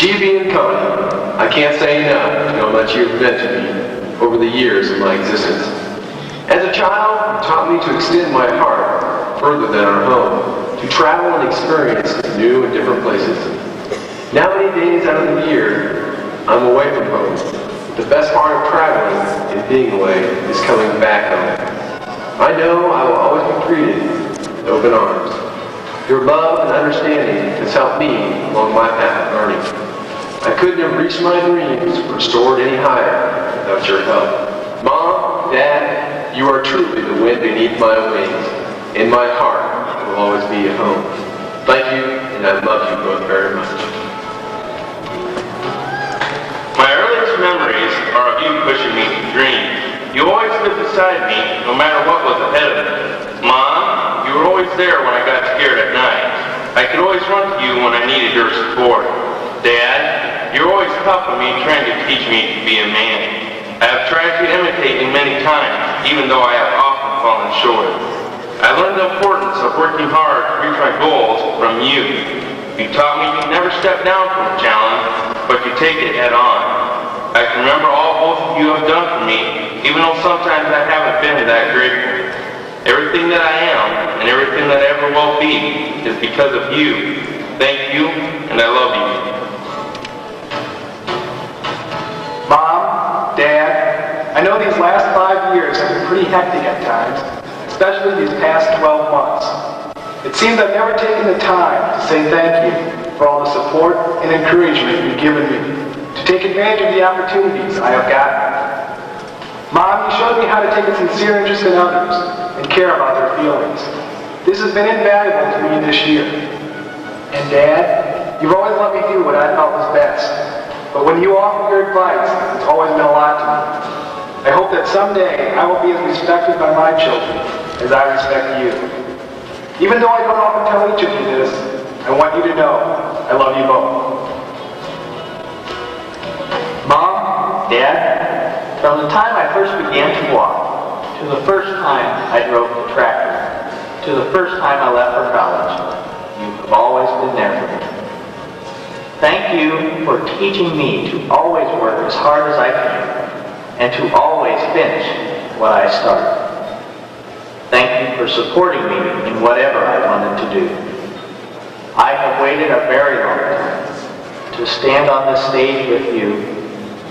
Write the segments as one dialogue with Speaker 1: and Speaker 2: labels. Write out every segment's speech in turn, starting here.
Speaker 1: Chibi and Connie, I can't say enough to how much you've meant to me over the years of my existence. As a child, you taught me to extend my heart further than our home, to travel and experience new and different places. Now many days out of the year, I'm away from home. The best part of traveling and being away is coming back home. I know I will always be greeted with open arms. Your love and understanding has helped me along my path of learning. I couldn't have reached my dreams or soared any higher without your help. Mom, Dad, you are truly the wind beneath my wings. In my heart will always be a home. Thank you, and I love you both very much.
Speaker 2: My earliest memories are of you pushing me to dreams. You always stood beside me, no matter what was ahead of me. Mom, you were always there when I got scared at night. I could always run to you when I needed your support. Dad, you're always tough on me, trying to teach me to be a man. I have tried to imitate you many times, even though I have often fallen short. I learned the importance of working hard to reach my goals from you. You taught me to never step down from a challenge, but to take it head on. I can remember all both of you have done for me, even though sometimes I haven't been that grateful. Everything that I am, and everything that I ever will be, is because of you. Thank you, and I love you.
Speaker 3: Mom, Dad, I know these last 5 years have been pretty hectic at times, especially these past 12 months. It seems I've never taken the time to say thank you for all the support and encouragement you've given me, to take advantage of the opportunities I have gotten. Mom, you showed me how to take a sincere interest in others and care about their feelings. This has been invaluable to me this year. And Dad, you've always let me do what I felt was best. But when you offer your advice, it's always meant a lot to me. I hope that someday I will be as respected by my children as I respect you. Even though I don't often tell each of you this, I want you to know I love you both.
Speaker 4: Mom, Dad, from the time I first began to walk, to the first time I drove the tractor, to the first time I left for college, you have always been there for me. Thank you for teaching me to always work as hard as I can and to always finish what I start. Thank you for supporting me in whatever I wanted to do. I have waited a very long time to stand on this stage with you,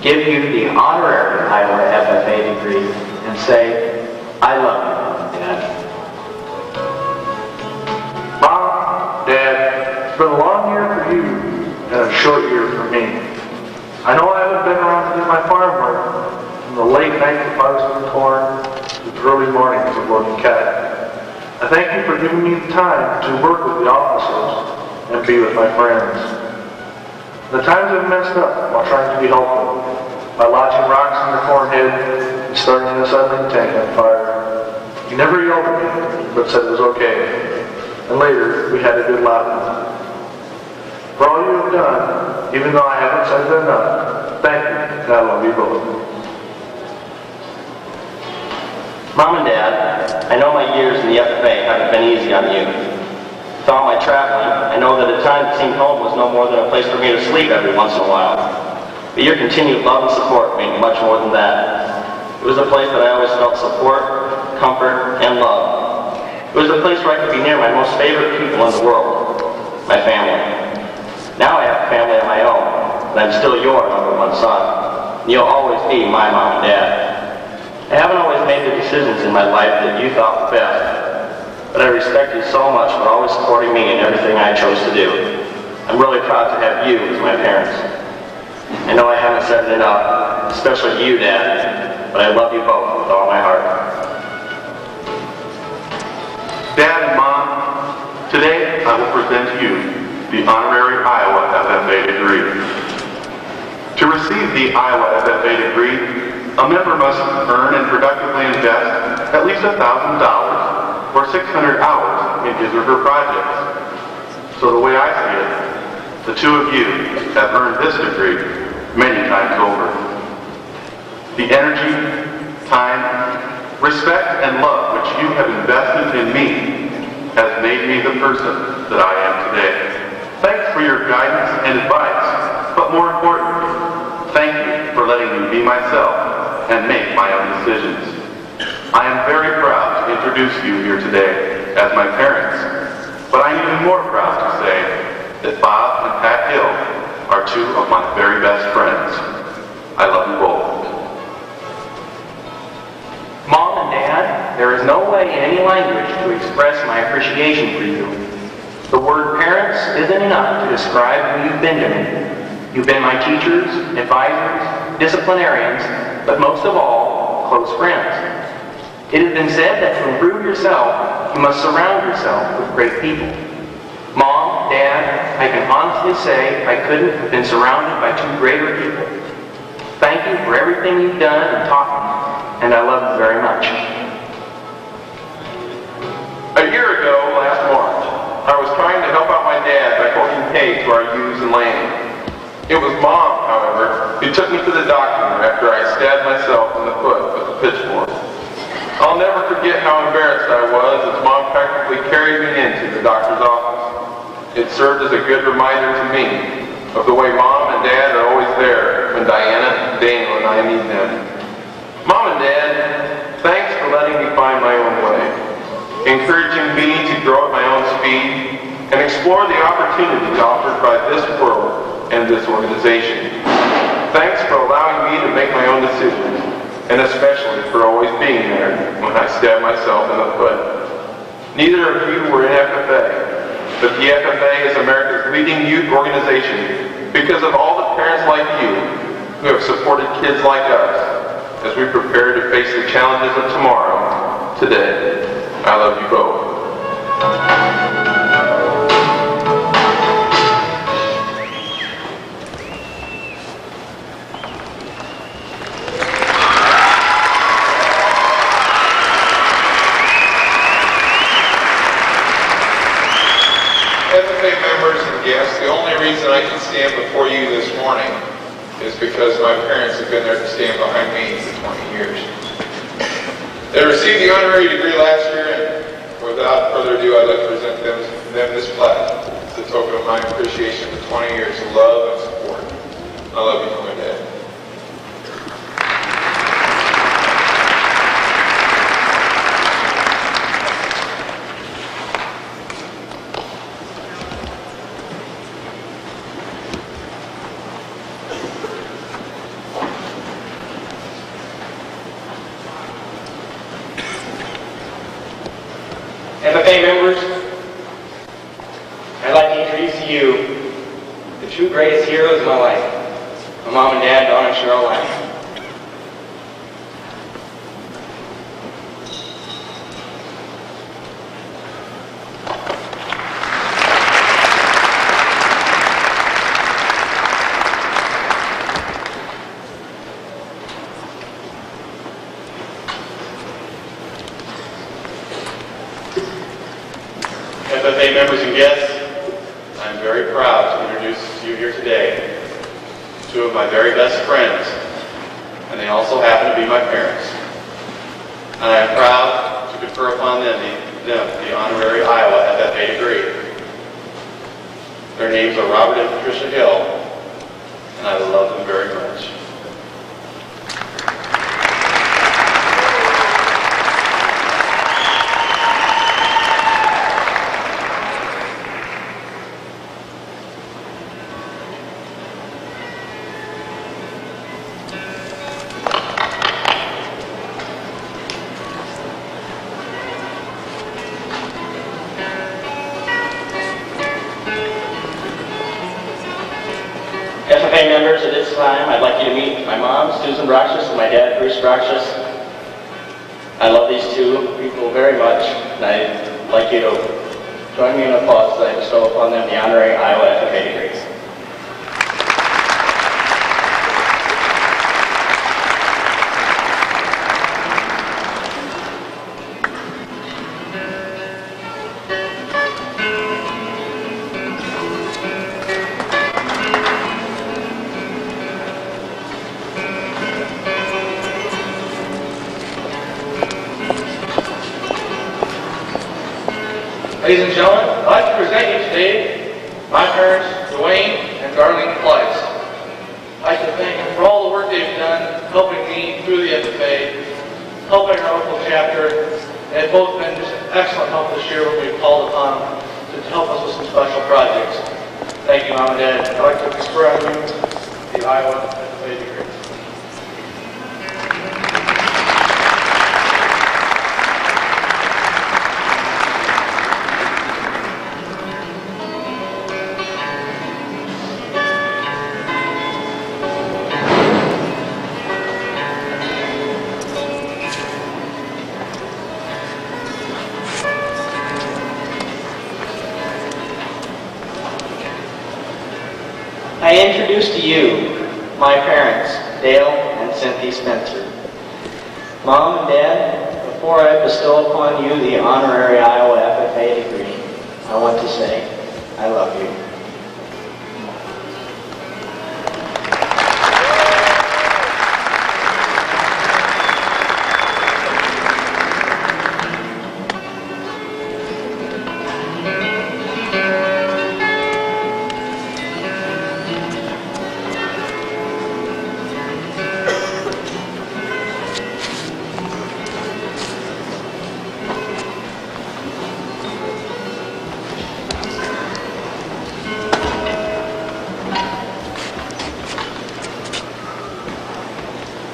Speaker 4: give you the honorary Iowa FFA degree, and say, I love you, Dad.
Speaker 3: Mom, Dad, it's been a long year for you and a short year for me. I know I haven't been around to do my farm work, from the late nights of harvesting corn to the early mornings of loading cattle. I thank you for giving me the time to work with the officers and be with my friends. The times I've messed up while trying to be helpful, by lodging rocks in the corn head and starting an acetylene tank on fire. You never yelled at me, but said it was okay. And later, we had a good laugh. For all you have done, even though I haven't said it enough, thank you, and I love you both.
Speaker 4: Mom and Dad, I know my years in the FFA haven't been easy on you. With all my traveling, I know that at times it seemed home was no more than a place for me to sleep every once in a while. But your continued love and support meant much more than that. It was a place that I always felt support, comfort, and love. It was a place where I could be near my most favorite people in the world, my family. Now I have a family of my own, but I'm still your number one son. And you'll always be my mom and dad. I haven't always made the decisions in my life that you thought were best, but I respect you so much for always supporting me in everything I chose to do. I'm really proud to have you as my parents. I know I haven't said it enough, especially you, Dad, but I love you both with all my heart.
Speaker 5: Dad and Mom, today I will present to you the honorary Iowa FFA degree. To receive the Iowa FFA degree, a member must earn and productively invest at least $1,000 or 600 hours in his or her projects. So the way I see it, the two of you have earned this degree many times over. The energy, time, respect, and love which you have invested in me has made me the person that I am today. Thanks for your guidance and advice But more importantly, thank you for letting me be myself and make my own decisions. I am very proud to introduce you here today as my parents, but I'm even more proud to say that Bob and Pat Hill are two of my very best friends. I love you both.
Speaker 4: Mom and Dad, there is no way in any language to express my appreciation for you. The word parents isn't enough to describe who you've been to me. You've been my teachers, advisors, disciplinarians, but most of all, close friends. It has been said that to improve yourself, you must surround yourself with great people. Mom, Dad, I can honestly say I couldn't have been surrounded by two greater people. Thank you for everything you've done and taught me, and I love you very much.
Speaker 1: A year ago, last March, I was trying to help out my dad by hooking hay to our ewes and lambs. It was Mom, however, who took me to the doctor after I stabbed myself in the foot with a pitchfork. I'll never forget how embarrassed I was as Mom practically carried me into the doctor's office. It served as a good reminder to me of the way Mom and Dad are always there when Diana, Daniel, and I need them. Mom and Dad, thanks for letting me find my own way, encouraging me to grow at my own speed and explore the opportunities offered by this world and this organization. Thanks for allowing me to make my own decisions, and especially for always being there when I stabbed myself in the foot. Neither of you were in FFA, but the FFA is America's leading youth organization because of all the parents like you who have supported kids like us as we prepare to face the challenges of tomorrow, today. I love you both.
Speaker 6: FFA members and guests, the only reason I can stand before you this morning is because my parents have been there to stand behind me for 20 years. They received the honorary degree last year, and without further ado, I'd like to present them this plaque. It's a token of my appreciation for 20 years of love and support. I love you, Mom and Dad.
Speaker 4: FFA members, I'd like to introduce to you the two greatest heroes of my life, my mom and dad, Don and Cheryl Lang.
Speaker 2: FFA members and guests, I'm very proud to introduce to you here today two of my very best friends, and they also happen to be my parents. And I am proud to confer upon them the honorary Iowa FFA degree. Their names are Robert and Patricia Hill, and I love them very much.
Speaker 4: FFA members, at this time, I'd like you to meet my mom, Susan Broxus, and my dad, Bruce Broxus. I love these two people very much, and I'd like you to join me in applause as I bestow upon them the honorary Iowa FFA degrees.
Speaker 3: Ladies and gentlemen, I'd like to present you today my parents, Dwayne and Darlene Pleiss.
Speaker 7: I'd like to thank them for all the work they've done, helping me through the FFA, helping our local chapter. They've both been just excellent help this year when we've called upon them to help us with some special projects. Thank you, Mom and Dad.
Speaker 3: I'd like to confer on you the Iowa FFA degree.
Speaker 8: I introduce to you my parents, Dale and Cynthia Spencer. Mom and Dad, before I bestow upon you the honorary Iowa FFA degree, I want to say, I love you.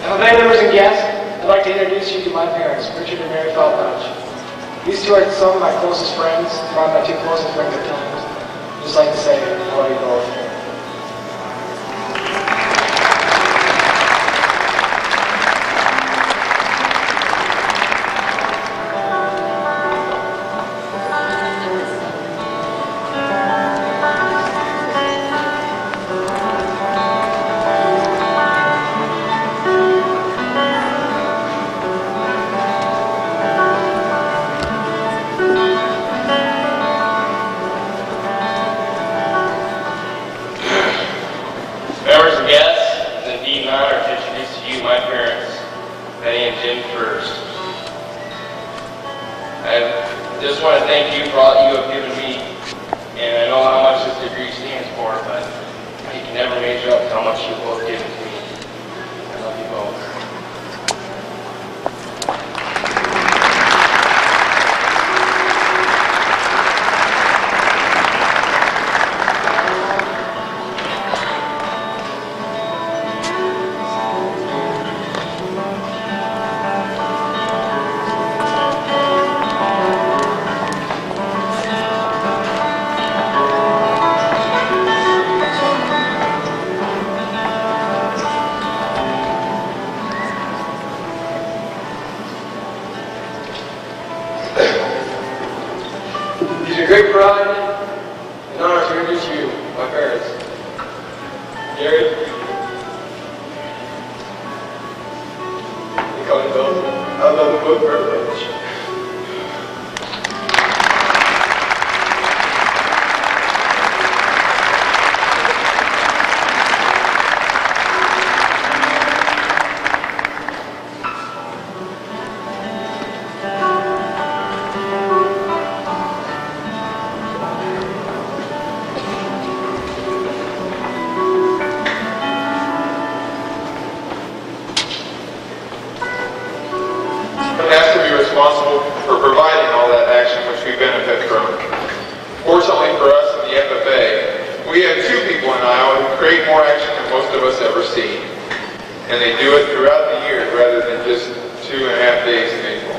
Speaker 3: FFA members and guests, I'd like to introduce you to my parents, Richard and Mary Feldnouch. These two are some of my closest friends, probably my two closest friends at times. I'd just like to say, I love you both.
Speaker 2: Members and guests, it's indeed an honor to introduce to you my parents, Penny and Jim First. I just want to thank you for all that you have given me, and I know how much this degree stands for, but you can never measure up to how much you've both given to me. I love you both.
Speaker 1: It is a great pride and honor to introduce you, my parents. Gary, you call me both. I love them both very much.
Speaker 6: Someone has to be responsible for providing all that action which we benefit from. Fortunately for us in the FFA, we have two people in Iowa who create more action than most of us ever see. And they do it throughout the year rather than just 2.5 days in April.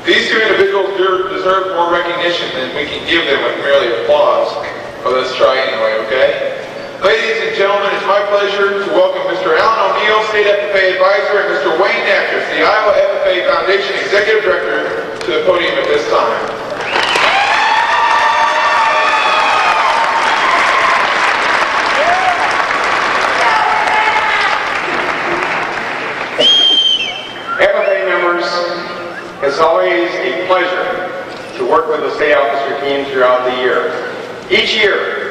Speaker 6: These two individuals deserve more recognition than we can give them with merely applause. But let's try anyway, okay? Ladies and gentlemen, it's my pleasure to welcome Mr. Alan O'Neill, State FFA Advisor, and Mr. Wayne Natchez, the Iowa FFA Foundation Executive Director, to the podium at this time.
Speaker 9: FFA members, it's always a pleasure to work with the state officer team throughout the year. Each year,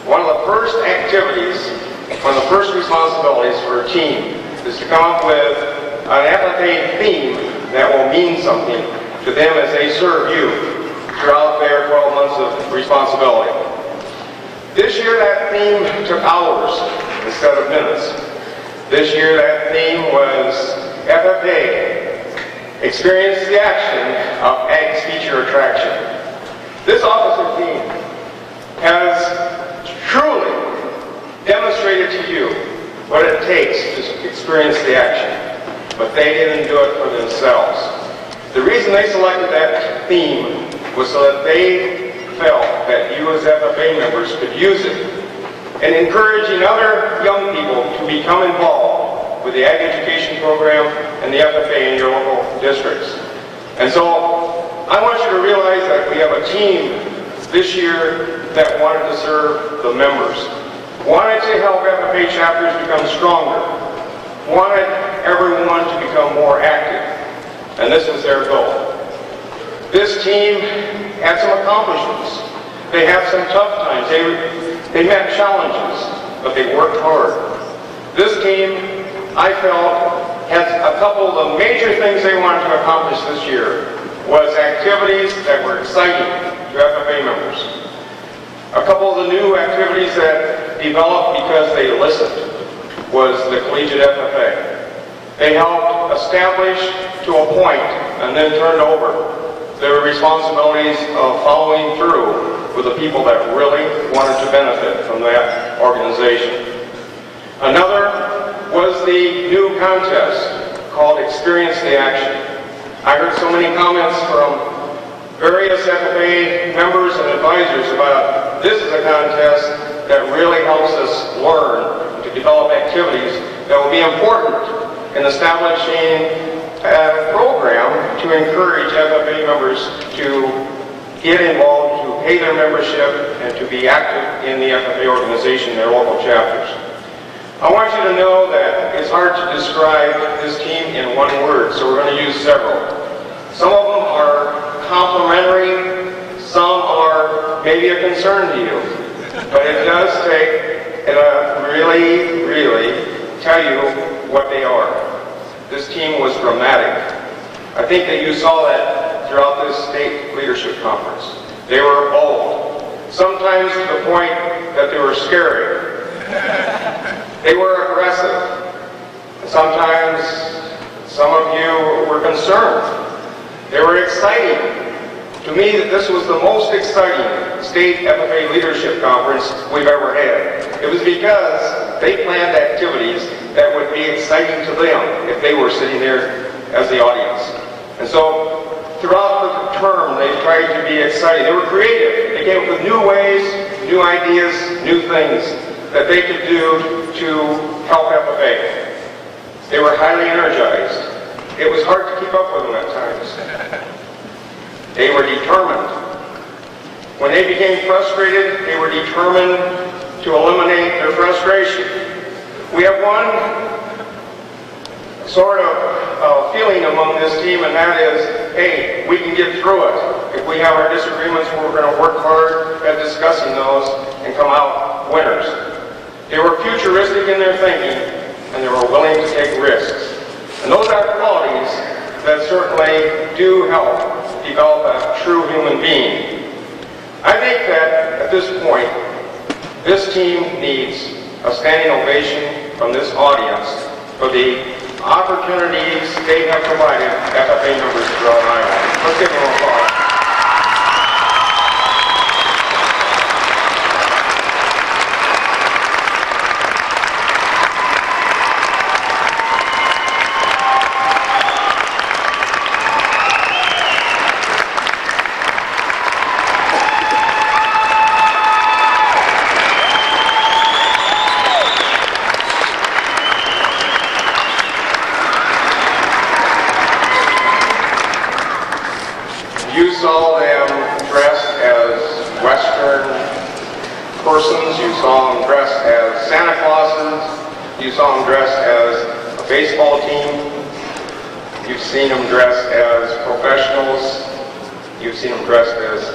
Speaker 9: one of the first activities, one of the first responsibilities for a team is to come up with an FFA theme that will mean something to them as they serve you throughout their 12 months of responsibility. This year that theme took hours instead of minutes. This year that theme was FFA, Experience the Action of Ag's Feature Attraction. This officer team has truly demonstrated to you what it takes to experience the action, but they didn't do it for themselves. The reason they selected that theme was so that they felt that you as FFA members could use it in encouraging other young people to become involved with the Ag Education Program and the FFA in your local districts. And so I want you to realize that we have a team this year that wanted to serve the members, wanted to help FFA chapters become stronger, wanted everyone to become more active, and this was their goal. This team had some accomplishments. They had some tough times. They met challenges, but they worked hard. This team, I felt, had a couple of the major things they wanted to accomplish this year was activities that were exciting to FFA members. A couple of the new activities that developed because they listened was the Collegiate FFA. They helped establish to a point and then turned over their responsibilities of following through with the people that really wanted to benefit from that organization. Another was the new contest called Experience the Action. I heard so many comments from various FFA members and advisors about this is a contest that really helps us learn to develop activities that will be important in establishing a program to encourage FFA members to get involved, to pay their membership, and to be active in the FFA organization, their local chapters. I want you to know that it's hard to describe this team in one word, so we're going to use several. Some of them are complimentary, some are maybe a concern to you, but it does take really tell you what they are. This team was dramatic. I think that you saw that throughout this state leadership conference. They were bold, sometimes to the point that they were scary. They were aggressive. Sometimes some of you were concerned. They were exciting. To me, this was the most exciting state FFA leadership conference we've ever had. It was because they planned activities that would be exciting to them if they were sitting there as the audience. And so throughout the term, they tried to be exciting. They were creative. They came up with new ways, new ideas, new things that they could do to help FFA. They were highly energized. It was hard to keep up with them at times. They were determined. When they became frustrated, they were determined to eliminate their frustration. We have one sort of feeling among this team, and that is, hey, we can get through it. If we have our disagreements, we're going to work hard at discussing those and come out winners. They were futuristic in their thinking, and they were willing to take risks. And those are qualities that certainly do help develop a true human being. I think that at this point, this team needs a standing ovation from this audience for the opportunities they have provided FFA members throughout Iowa. Let's give them a applause. You saw them dressed as Western persons. You saw them dressed as Santa Clauses. You saw them dressed as a baseball team. You've seen them dressed as professionals. You've seen them dressed as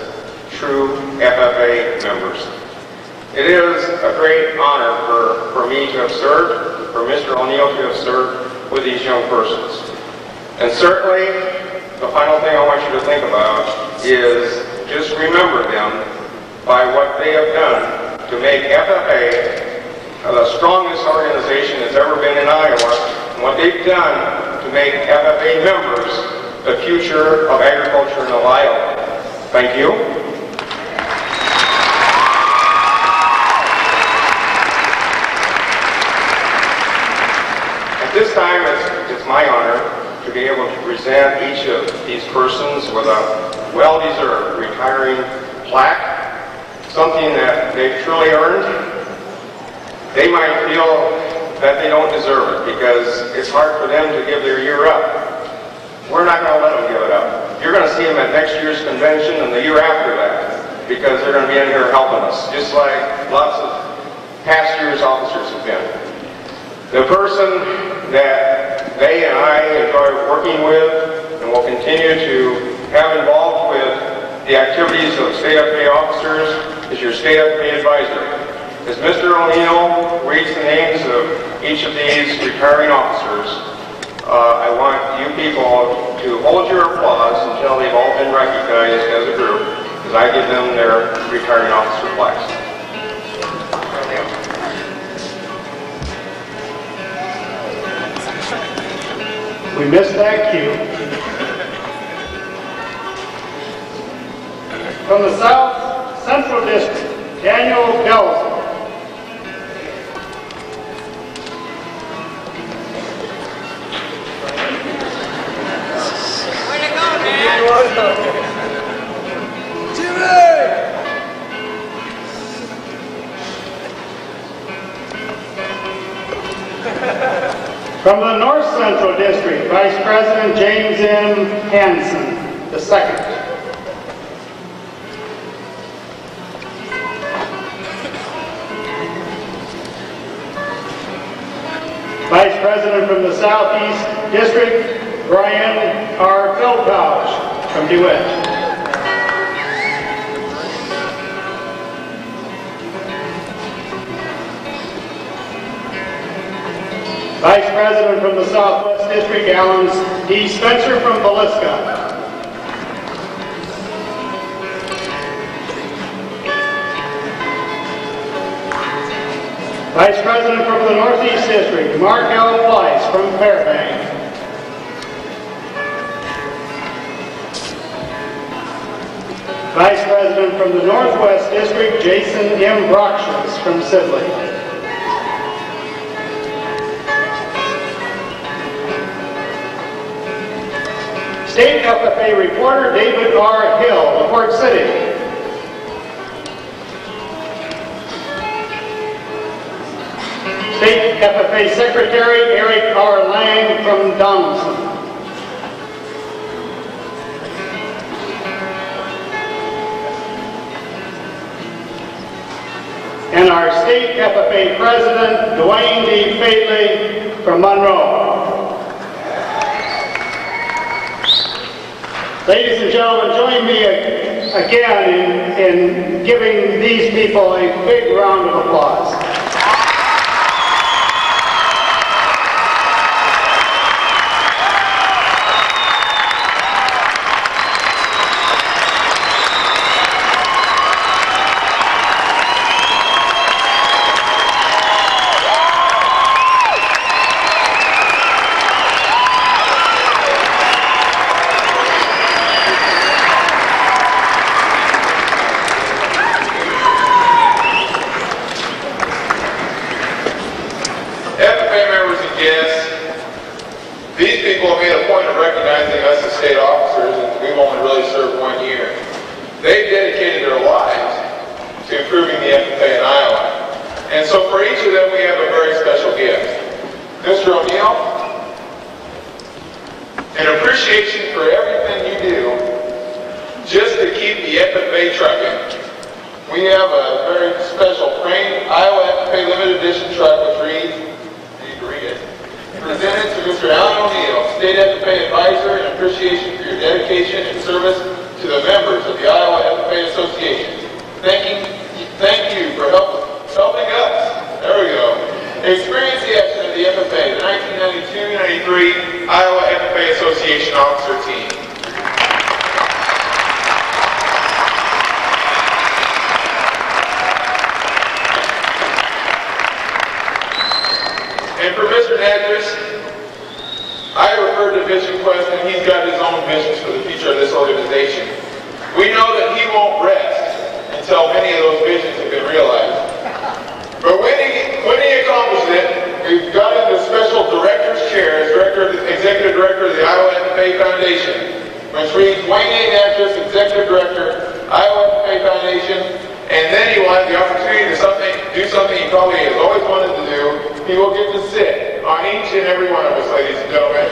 Speaker 9: true FFA members. It is a great honor for me to have served, for Mr. O'Neill to have served with these young persons. And certainly, the final thing I want you to think about is just remember them by what they have done to make FFA the strongest organization that's ever been in Iowa, and what they've done to make FFA members the future of agriculture in Ohio. Thank you. At this time, it's my honor to be able to present each of these persons with a well-deserved retiring plaque, something that they've truly earned. They might feel that they don't deserve it because it's hard for them to give their year up. We're not going to let them give it up. You're going to see them at next year's convention and the year after that because they're going to be in here helping us, just like lots of past year's officers have been. The person that they and I enjoy working with and will continue to have involved with the activities of state FFA officers is your state FFA advisor. As Mr. O'Neill reads the names of each of these retiring officers, I want you people to hold your applause until they've all been recognized as a group, as I give them their retiring officer plaques.
Speaker 10: We missed that cue. From the South Central District, Daniel Belzer. From the North Central District, Vice President James M. Hansen, II. Vice President from the Southeast District, Brian R. Feldhausch from DeWitt. Vice President from the Southwest District, Alan D. Spencer from Villisca. Vice President from the Northeast District, Mark L. Weiss from Fairbanks. Vice President from the Northwest District, Jason M. Brockshus from Sibley. State FFA reporter David R. Hill of Fort City. State FFA Secretary Eric R. Lang from Donaldson. And our State FFA President Dwayne D. Fadley from Monroe. Ladies and gentlemen, join me again in giving these people a big round of applause.
Speaker 6: Mr. O'Neill, an appreciation for everything you do just to keep the FFA trucking. We have a very special framed Iowa FFA limited edition truck which reads, you can read it, presented to Mr. Alan O'Neill, State FFA Advisor, in appreciation for your dedication and service to the members of the Iowa FFA Association. Thank you for helping us. There we go. Experience the action of the FFA, the 1992-93 Iowa FFA Association Officer Team. for Mr. Natras, I referred to Vision Quest, and he's got his own visions for the future of this organization. We know that he won't rest until many of those visions have been realized. But when he accomplishes it, we've got him the special director's chair as executive director of the Iowa FFA Foundation, which reads Wayne A. Natras, executive director, Iowa FFA Foundation, and then he will have the opportunity to do something he probably has always wanted to do. He will get to sit on each and every one of us, ladies and gentlemen.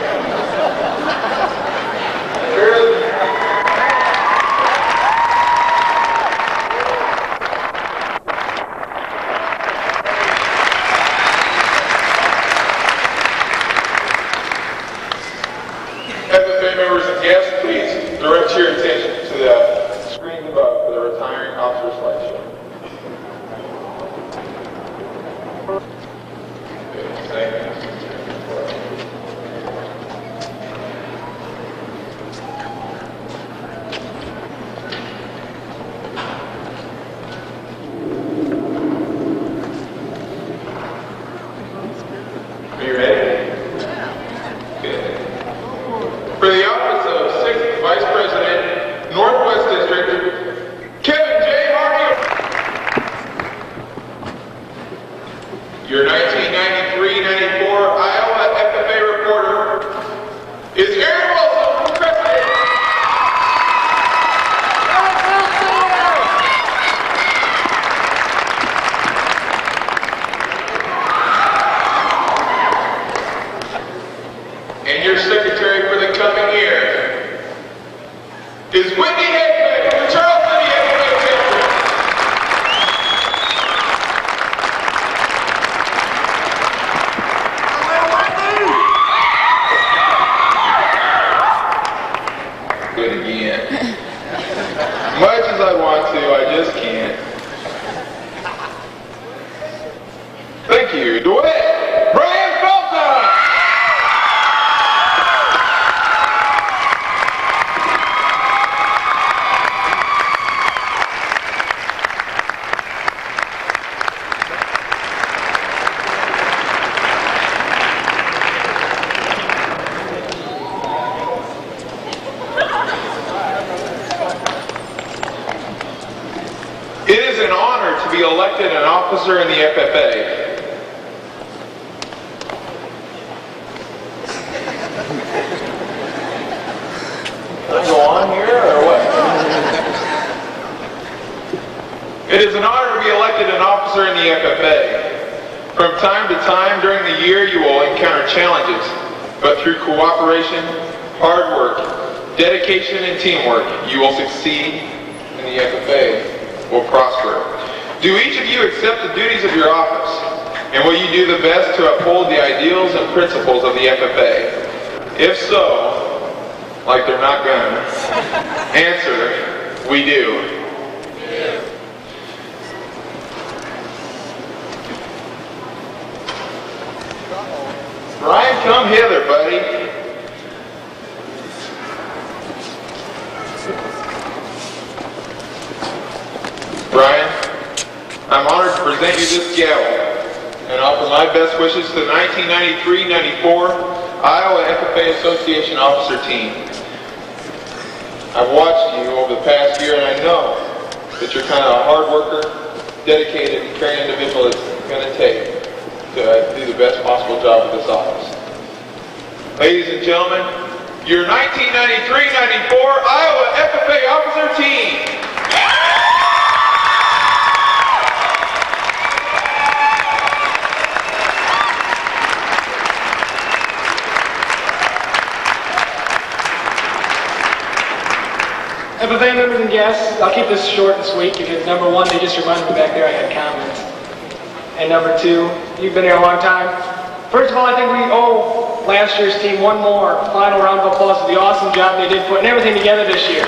Speaker 6: FFA members and guests, please direct your attention to the screen above for the retiring officer slideshow. Are you ready? Good. For the office of 6th Vice President, Northwest District, Kevin J. Hardy. Your 1993-94 Iowa FFA reporter is Aaron Wilson, President. And your secretary for the coming year is Whitney Hedgeman from the Charles City FFA chapter. Good again. Much as I want to, I just can't. Thank you, DeWitt. Brian Felton. It is an honor to be elected an officer in the FFA. Let's go on here, or what? It is an honor to be elected an officer in the FFA. From time to time during the year, you will encounter challenges, but through cooperation, hard work, dedication, and teamwork, you will succeed, and the FFA will prosper. Do each of you accept the duties of your office? And will you do the best to uphold the ideals and principles of the FFA? If so, like they're not gonna, answer, we do. Brian, come hither, buddy. Brian, I'm honored to present you this gavel and offer my best wishes to the 1993-94 Iowa FFA Association Officer Team. I've watched you over the past year, and I know that you're kind of a hard worker, dedicated, and caring individual it's going to take to do the best possible job of this office. Ladies and gentlemen, your 1993-94 Iowa FFA Officer Team.
Speaker 3: FFA members and guests, I'll keep this short and sweet because number one, they just reminded me back there I had comments. And number two, you've been here a long time. First of all, I think we owe last year's team one more final round of applause for the awesome job they did putting everything together this year.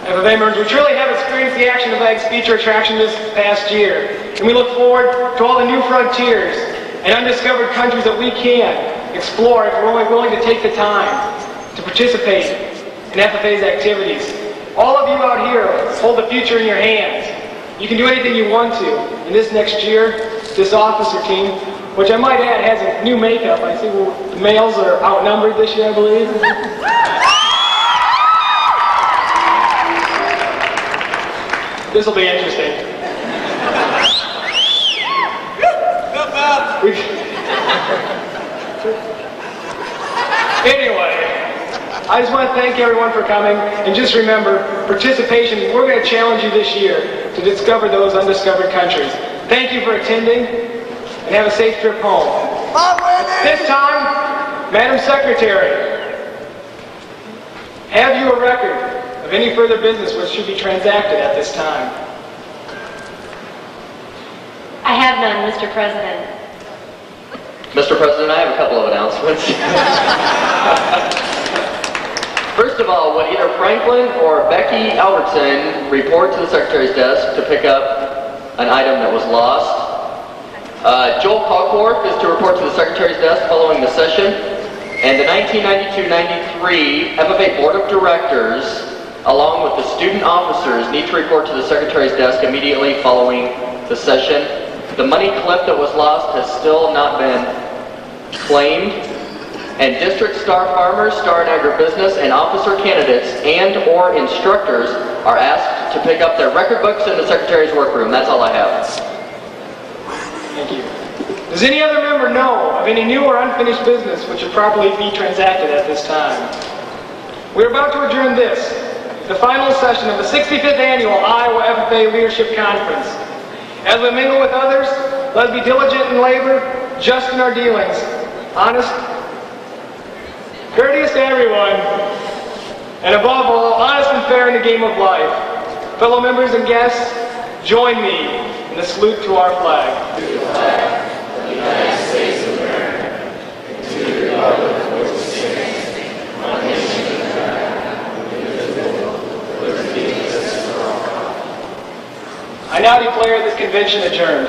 Speaker 3: FFA members, we truly have experienced the action of Ag's feature attraction this past year, and we look forward to all the new frontiers and undiscovered countries that we can explore if we're only willing to take the time to participate in FFA's activities. All of you out here hold the future in your hands. You can do anything you want to. And this next year, this officer team, which I might add has a new makeup. I see the males are outnumbered this year, I believe. This will be interesting. Anyway, I just want to thank everyone for coming, and just remember, participation, we're going to challenge you this year to discover those undiscovered countries. Thank you for attending, and have a safe trip home. This time, Madam Secretary, have you a record of any further business which should be transacted at this time?
Speaker 11: I have none, Mr. President.
Speaker 12: Mr. President, I have a couple of announcements. First of all, would either Franklin or Becky Albertson report to the Secretary's desk to pick up an item that was lost? Joel Kalkworth is to report to the Secretary's desk following the session. And the 1992-93 FFA Board of Directors, along with the student officers, need to report to the Secretary's desk immediately following the session. The money clip that was lost has still not been claimed, and District Star Farmers, Star and Agribusiness, and officer candidates and or instructors are asked to pick up their record books in the Secretary's workroom. That's all I have.
Speaker 3: Thank you. Does any other member know of any new or unfinished business which should properly be transacted at this time? We're about to adjourn this, the final session of the 65th Annual Iowa FFA Leadership Conference. As we mingle with others, let us be diligent in labor, just in our dealings, honest, courteous to everyone, and above all, honest and fair in the game of life. Fellow members and guests, join me in the salute to our flag. To the flag of the United States of America, and to the republic for which it stands, one nation under God, indivisible, with liberty and justice for all. I now declare this convention adjourned.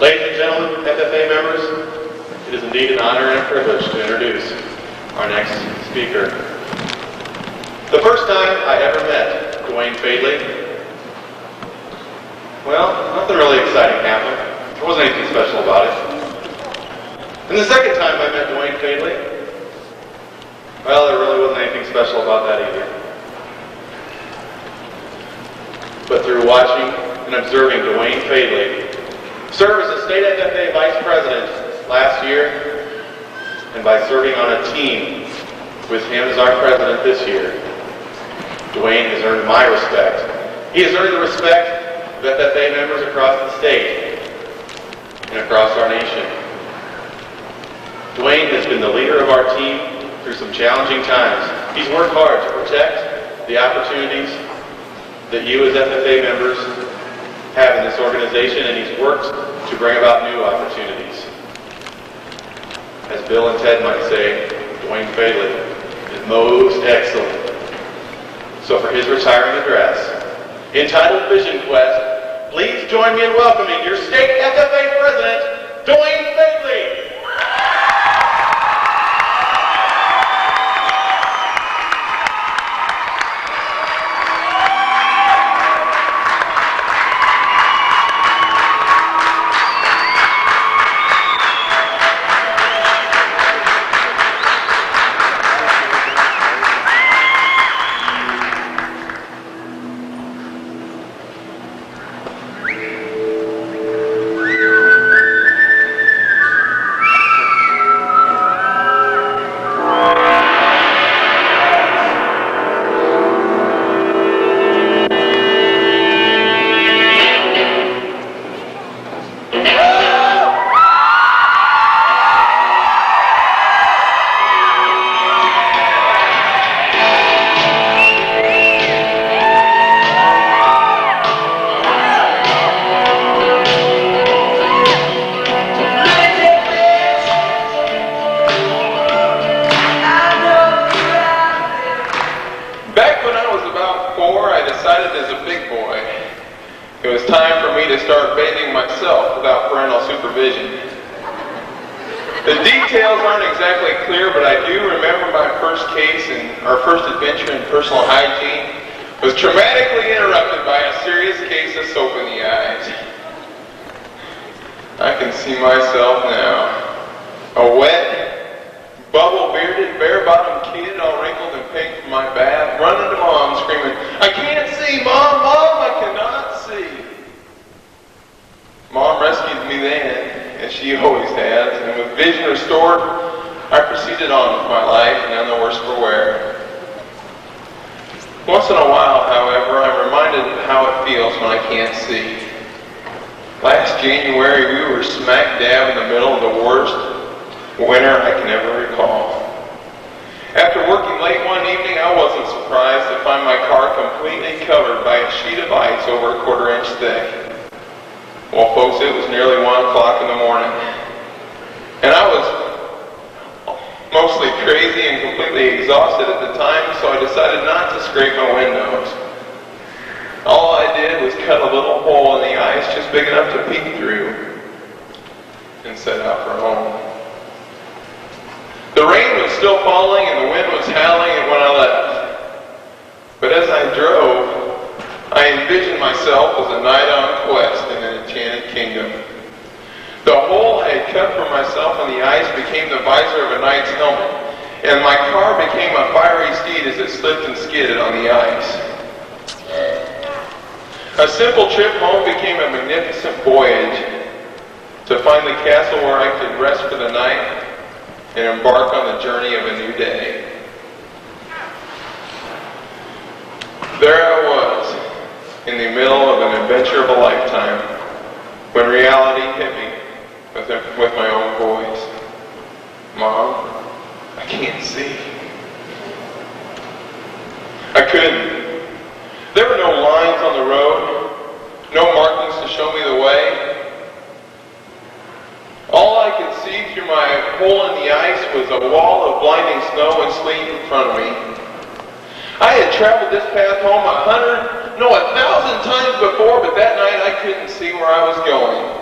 Speaker 5: Ladies and gentlemen, FFA members, it is indeed an honor and a privilege to introduce our next speaker. The first time I ever met Dwayne Fadley? Well, nothing really exciting happened. There wasn't anything special about it. And the second time I met Dwayne Fadley, well, there really wasn't anything special about that either. But through watching and observing Dwayne Fadley serve as a state FFA vice president last year, and by serving on a team with him as our president this year, Dwayne has earned my respect. He has earned the respect of FFA members across the state and across our nation. Dwayne has been the leader of our team through some challenging times. He's worked hard to protect the opportunities that you as FFA members have in this organization, and he's worked to bring about new opportunities. As Bill and Ted might say, Dwayne Fadley is most excellent. So for his retiring address, entitled Vision Quest, please join me in welcoming your state FFA president, Dwayne Fadley. It was time for me to start bathing myself without parental supervision. The details aren't exactly clear, but I do remember my first case and our first adventure in personal hygiene was traumatically interrupted by a serious case of soap in the eyes. I can see myself now. A wet, bubble-bearded, bare-bottomed kid all wrinkled and pink from my bath, running to Mom screaming, "I can't see, Mom! Mom, I cannot see!" Mom rescued me then, as she always has, and with vision restored, I proceeded on with my life, none the worse for wear. Once in a while, however, I'm reminded of how it feels when I can't see. Last January, we were smack dab in the middle of the worst winter I can ever recall. After working late one evening, I wasn't surprised to find my car completely covered by a sheet of ice over a quarter-inch thick. Well, folks, it was nearly 1 o'clock in the morning, and I was mostly crazy and completely exhausted at the time, so I decided not to scrape my windows. All I did was cut a little hole in the ice just big enough to peek through and set out for home. The rain was still falling and the wind was howling when I left. But as I drove, I envisioned myself as a knight on quest in an enchanted kingdom. The hole I had cut for myself on the ice became the visor of a knight's helmet, and my car became a fiery steed as it slipped and skidded on the ice. A simple trip home became a magnificent voyage to find the castle where I could rest for the night and embark on the journey of a new day. There I was, in the middle of an adventure of a lifetime, when reality hit me with my own voice. Mom, I can't see. I couldn't. There were no lines on the road, no markings to show me the way. All I could see through my hole in the ice was a wall of blinding snow and sleet in front of me. I had traveled this path home 1,000 times before, but that night I couldn't see where I was going.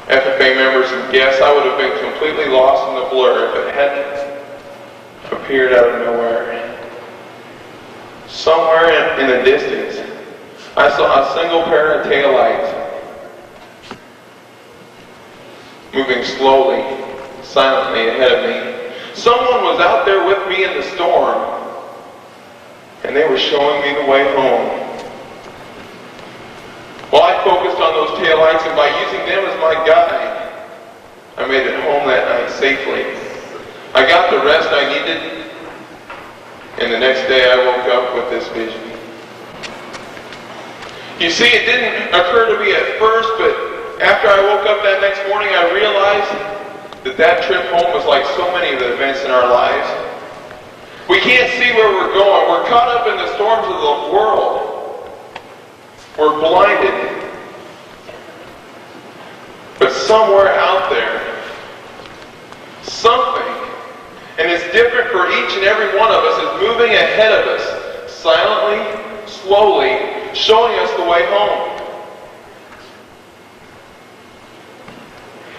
Speaker 5: FFA members and guests, I would have been completely lost in the blur if it hadn't appeared out of nowhere.
Speaker 6: Somewhere in the distance, I saw a single pair of taillights moving slowly, silently ahead of me. Someone was out there with me in the storm, and they were showing me the way home. Well, I focused on those taillights, and by using them as my guide, I made it home that night safely. I got the rest I needed, and the next day I woke up with this vision. You see, it didn't occur to me at first, but after I woke up that next morning, I realized that trip home was like so many of the events in our lives. We can't see where we're going. We're caught up in the storms of the world. We're blinded. But somewhere out there, something, and it's different for each and every one of us, is moving ahead of us, silently, slowly, showing us the way home.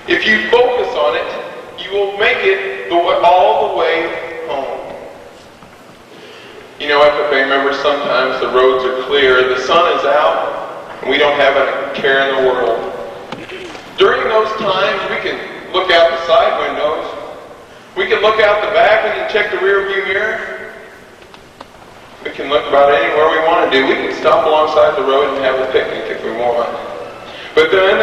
Speaker 6: If you focus on it, you will make it all the way home. You know, FFA members, sometimes the roads are clear, the sun is out, and we don't have a care in the world. During those times, we can look out the side windows, we can look out the back and then check the rear view mirror. We can look about anywhere we want to do. We can stop alongside the road and have a picnic if we want. But then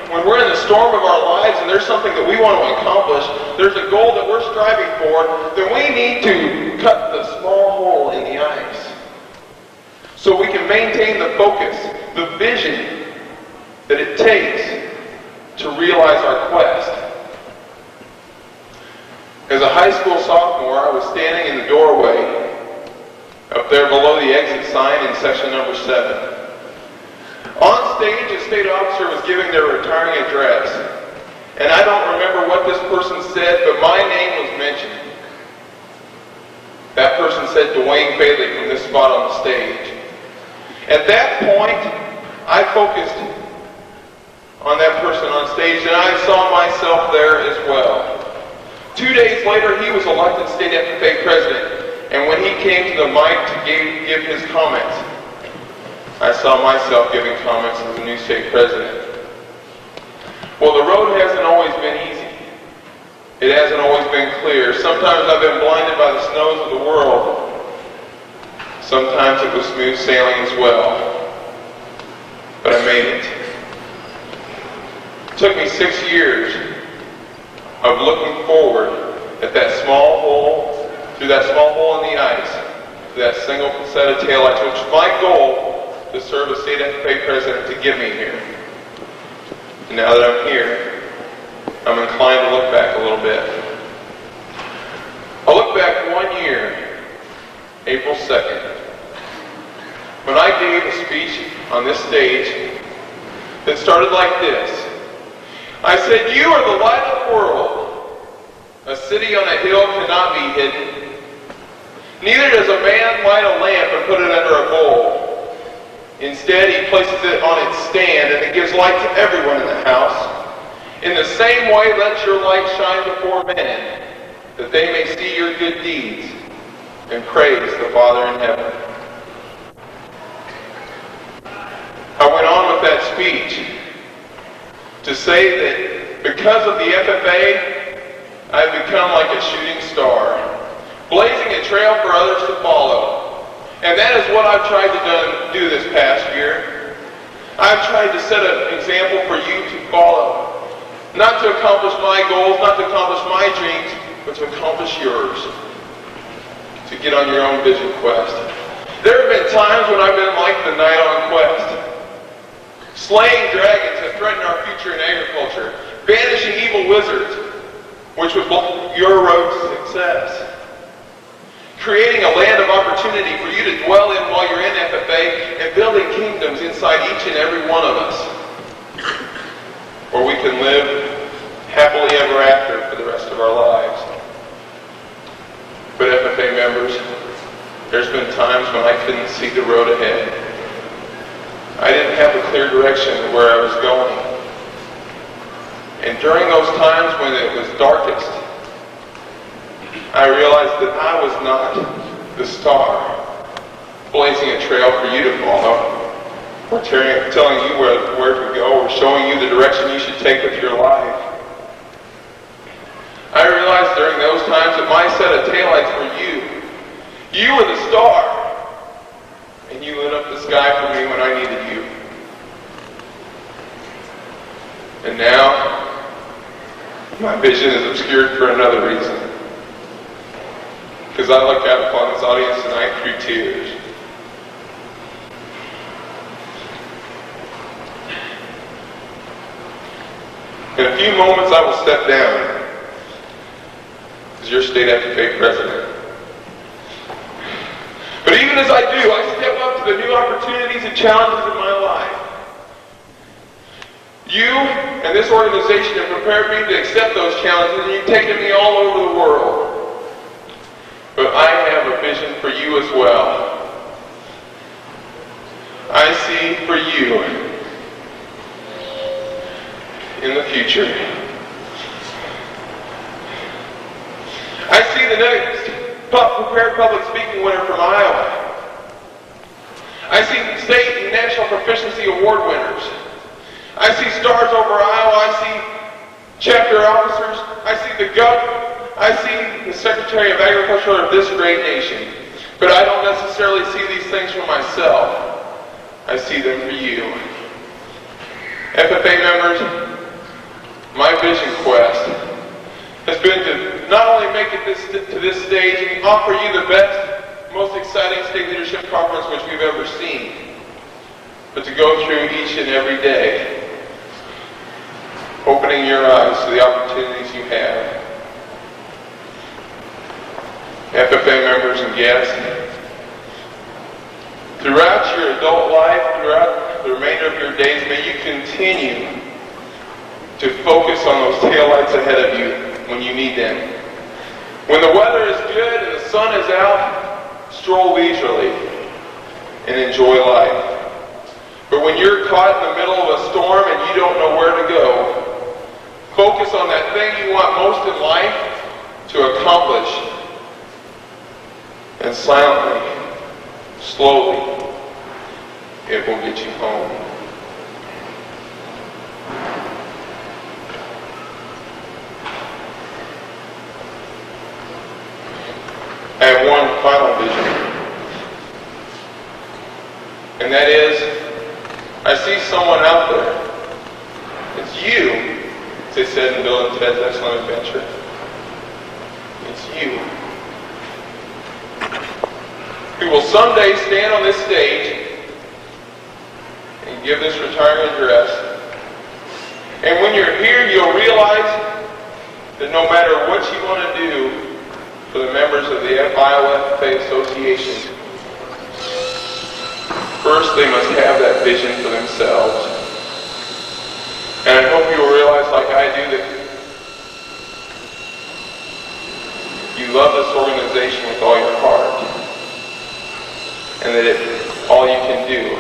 Speaker 6: when we're in the storm of our lives and there's something that we want to accomplish, there's a goal that we're striving for, then we need to cut the small hole in the ice so we can maintain the focus, the vision that it takes to realize our quest. As a high school sophomore, I was standing in the doorway up there below the exit sign in section number 7. On stage, a state officer was giving their retiring address. And I don't remember what this person said, but my name was mentioned. That person said Dwayne Bailey from this spot on the stage. At that point, I focused on that person on stage, and I saw myself there as well. 2 days later, he was elected state FFA president, and when he came to the mic to give his comments, I saw myself giving comments as the new state president. Well, the road hasn't always been easy. It hasn't always been clear. Sometimes I've been blinded by the snows of the world. Sometimes it was smooth sailing as well. But I made it. It took me 6 years of looking forward at that small hole, through that small hole in the ice, to that single set of taillights, which was my goal to serve as state FFA president to get me here. And now that I'm here, I'm inclined to look back a little bit. I'll look back 1 year, April 2nd, when I gave a speech on this stage that started like this. I said, "You are the light of the world. A city on a hill cannot be hidden. Neither does a man light a lamp and put it under a bowl. Instead, he places it on its stand, and it gives light to everyone in the house. In the same way, let your light shine before men, that they may see your good deeds and praise the Father in heaven." I went on with that speech to say that because of the FFA, I've become like a shooting star, blazing a trail for others to follow. And that is what I've tried to do this past year. I've tried to set an example for you to follow. Not to accomplish my goals, not to accomplish my dreams, but to accomplish yours. To get on your own vision quest. There have been times when I've been like the knight on quest. Slaying dragons that threaten our future in agriculture. Banishing evil wizards, which would block your road to success. Creating a land of opportunity for you to dwell in while you're in FFA, and building kingdoms inside each and every one of us, where we can live happily ever after for the rest of our lives. But FFA members, there's been times when I couldn't see the road ahead. I didn't have a clear direction of where I was going. And during those times when it was darkest, I realized that I was not the star. blazing a trail for you to follow, or telling you where to go, or showing you the direction you should take with your life. I realized during those times that my set of taillights were you. You were the star, and you lit up the sky for me when I needed you. And now, my vision is obscured for another reason. Because I look out upon this audience tonight through tears. In a few moments I will step down as your state FFA president. But even as I do, I step up to the new opportunities and challenges in my life. You and this organization have prepared me to accept those challenges, and you've taken me all over the world. But I have a vision for you as well. I see for you in the future. I see the next prepared public speaking winner from Iowa. I see state and national proficiency award winners. I see stars over Iowa. I see chapter officers. I see the governor. I see the Secretary of Agriculture of this great nation. But I don't necessarily see these things for myself. I see them for you. FFA members, my vision quest has been to not only make it to this stage and offer you the best, most exciting state leadership conference which we've ever seen, but to go through each and every day, opening your eyes to the opportunities you have. FFA members and guests, throughout your adult life, throughout the remainder of your days, may you continue to focus on those taillights ahead of you when you need them. When the weather is good and the sun is out, stroll leisurely and enjoy life. But when you're caught in the middle of a storm and you don't know where to go, focus on that thing you want most in life to accomplish. And silently, slowly, it will get you home. I have one final vision. And that is, I see someone out there. It's you, as they said in Bill and Ted's Excellent Adventure. It's you. Who will someday stand on this stage and give this retiring address. And when you're here, you'll realize that no matter what you want to do for the members of the Iowa FFA Association, first they must have that vision for themselves. And I hope you will realize, like I do, that you love this organization with all your heart. And that all you can do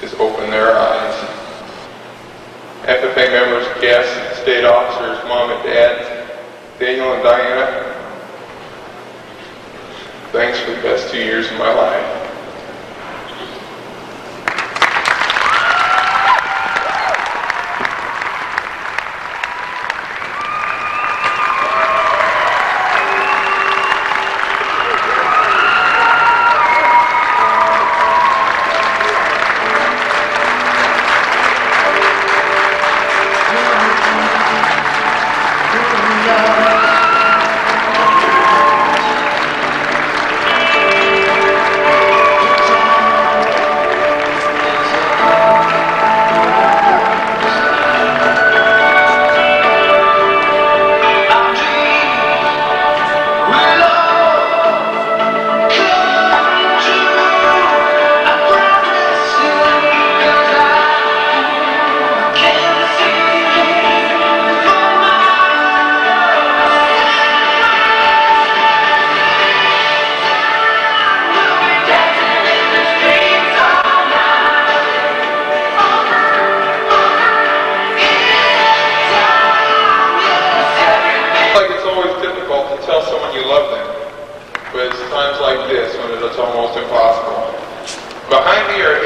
Speaker 6: is open their eyes. FFA members, guests, state officers, mom and dad, Daniel and Diana, thanks for the best 2 years of my life.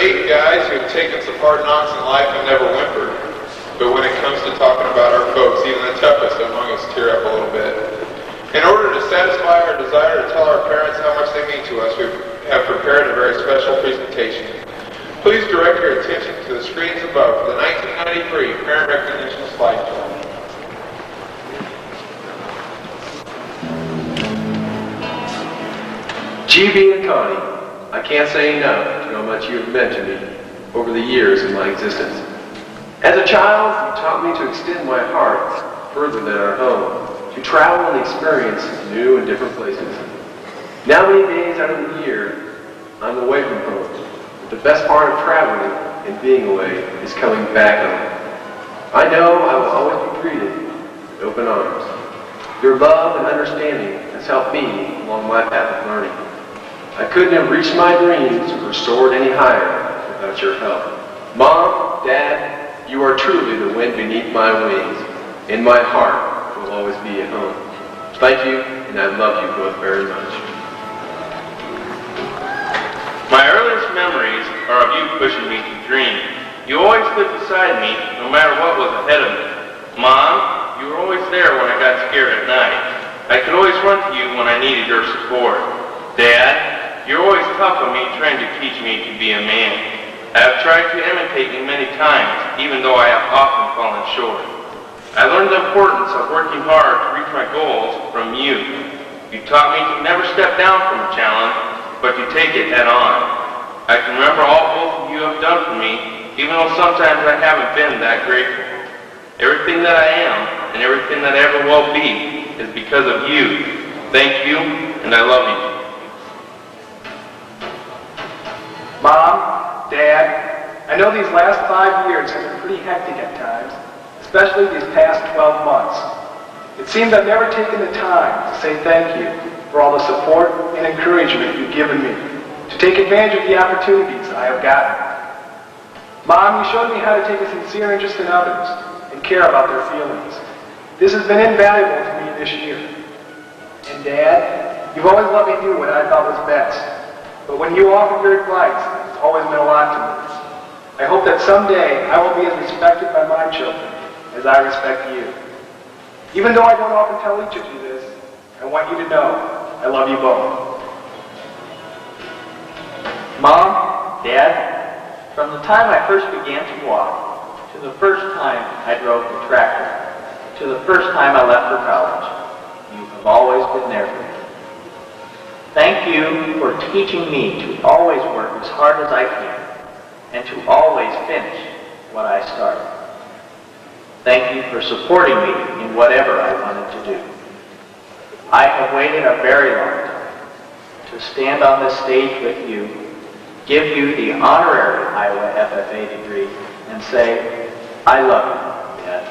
Speaker 6: 8 guys who have taken some hard knocks in life and never whimpered. But when it comes to talking about our folks, even the toughest among us tear up a little bit. In order to satisfy our desire to tell our parents how much they mean to us, we have prepared a very special presentation. Please direct your attention to the screens above for the 1993 Parent Recognition Slide Show.
Speaker 1: GB and Connie, I can't say enough to how much you have meant to me over the years of my existence. As a child, you taught me to extend my heart further than our home, to travel and experience new and different places. Now many days out of the year, I'm away from home. But the best part of traveling and being away is coming back home. I know I will always be greeted with open arms. Your love and understanding has helped me along my path of learning. I couldn't have reached my dreams or soared any higher without your help. Mom, Dad, you are truly the wind beneath my wings. In my heart will always be at home. Thank you, and I love you both very much.
Speaker 2: My earliest memories are of you pushing me to dream. You always stood beside me, no matter what was ahead of me. Mom, you were always there when I got scared at night. I could always run to you when I needed your support. Dad, you're always tough on me, trying to teach me to be a man. I have tried to imitate you many times, even though I have often fallen short. I learned the importance of working hard to reach my goals from you. You taught me to never step down from a challenge, but to take it head on. I can remember all both of you have done for me, even though sometimes I haven't been that grateful. Everything that I am, and everything that I ever will be, is because of you. Thank you, and I love you.
Speaker 3: Mom, Dad, I know these last 5 years have been pretty hectic at times, especially these past 12 months. It seems I've never taken the time to say thank you for all the support and encouragement you've given me, to take advantage of the opportunities I have gotten. Mom, you showed me how to take a sincere interest in others and care about their feelings. This has been invaluable to me this year. And Dad, you've always let me do what I thought was best. But when you offered your advice, it's always meant a lot to me. I hope that someday I will be as respected by my children as I respect you. Even though I don't often tell each of you this, I want you to know I love you both.
Speaker 8: Mom, Dad, from the time I first began to walk, to the first time I drove the tractor, to the first time I left for college, you have always been there for me. Thank you for teaching me to always work as hard as I can and to always finish what I started. Thank you for supporting me in whatever I wanted to do. I have waited a very long time to stand on this stage with you, give you the honorary Iowa FFA degree, and say, I love you, Dad.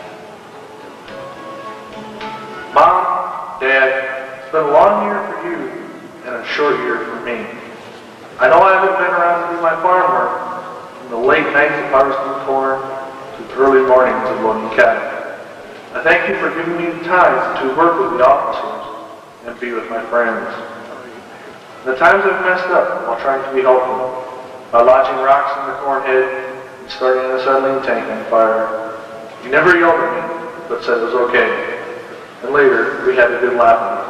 Speaker 10: Mom, Dad, it's been a long year for you and a short year for me. I know I haven't been around to do my farm work, from the late nights of harvesting corn to the early mornings of loading cattle. I thank you for giving me the time to work with the officers and be with my friends. The times I've messed up while trying to be helpful, by lodging rocks in the corn head and starting an acetylene tank on fire. You never yelled at me, but said it was okay. And later, we had a good laugh at it.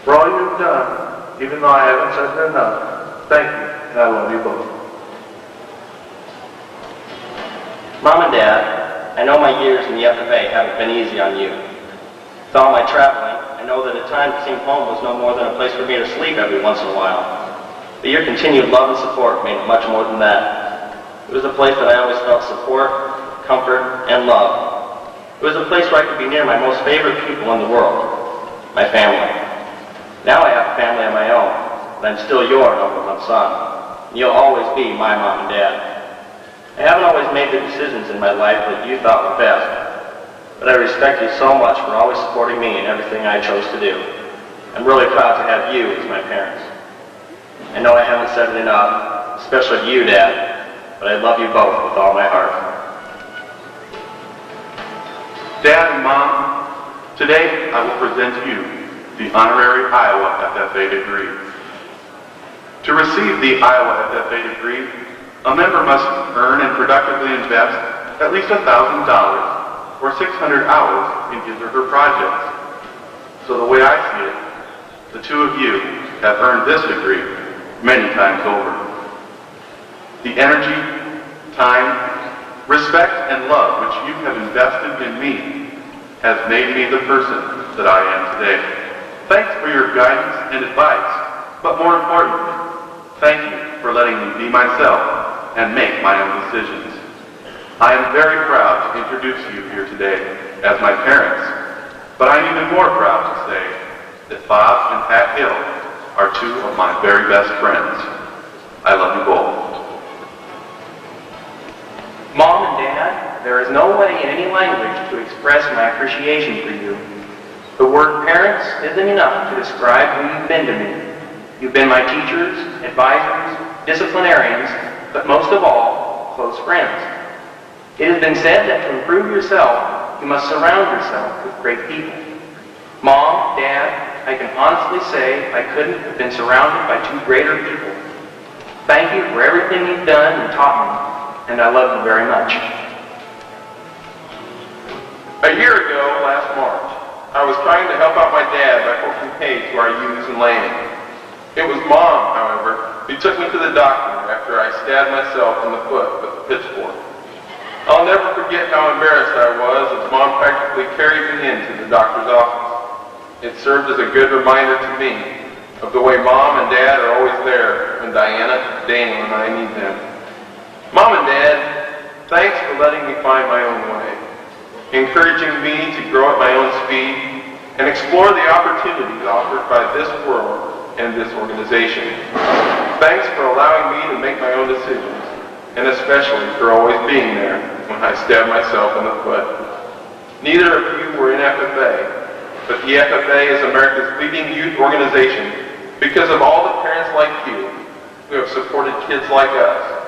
Speaker 10: For all you've done, even though I haven't said it enough, thank you, and I love you both.
Speaker 4: Mom and Dad, I know my years in the FFA haven't been easy on you. With all my traveling, I know that at times it seemed home was no more than a place for me to sleep every once in a while. But your continued love and support made it much more than that. It was a place that I always felt support, comfort, and love. It was a place where I could be near my most favorite people in the world, my family. Now I have a family of my own, but I'm still your number one son. And you'll always be my mom and dad. I haven't always made the decisions in my life that you thought were best, but I respect you so much for always supporting me in everything I chose to do. I'm really proud to have you as my parents. I know I haven't said it enough, especially to you, Dad, but I love you both with all my heart.
Speaker 5: Dad and Mom, today I will present to you the honorary Iowa FFA degree. To receive the Iowa FFA degree, A member must earn and productively invest at least $1,000 or 600 hours in his or her projects. So the way I see it, the two of you have earned this degree many times over. The energy, time, respect, and love which you have invested in me has made me the person that I am today. Thanks for your guidance and advice, but more importantly, thank you for letting me be myself and make my own decisions. I am very proud to introduce you here today as my parents, but I'm even more proud to say that Bob and Pat Hill are two of my very best friends. I love you both.
Speaker 13: Mom and Dad, there is no way in any language to express my appreciation for you. The word parents isn't enough to describe who you've been to me. You've been my teachers, advisors, disciplinarians, but most of all, close friends. It has been said that to improve yourself, you must surround yourself with great people. Mom, Dad, I can honestly say I couldn't have been surrounded by two greater people. Thank you for everything you've done and taught me. And I love you very much.
Speaker 6: A year ago, last March, I was trying to help out my dad by hooking hay to our ewes and lambs. It was Mom, however, who took me to the doctor after I stabbed myself in the foot with a pitchfork. I'll never forget how embarrassed I was as Mom practically carried me into the doctor's office. It served as a good reminder to me of the way Mom and Dad are always there when Diana, Daniel, and I need them. Mom and Dad, thanks for letting me find my own way, encouraging me to grow at my own speed and explore the opportunities offered by this world and this organization. Thanks for allowing me to make my own decisions, and especially for always being there when I stabbed myself in the foot. Neither of you were in FFA, but the FFA is America's leading youth organization because of all the parents like you who have supported kids like us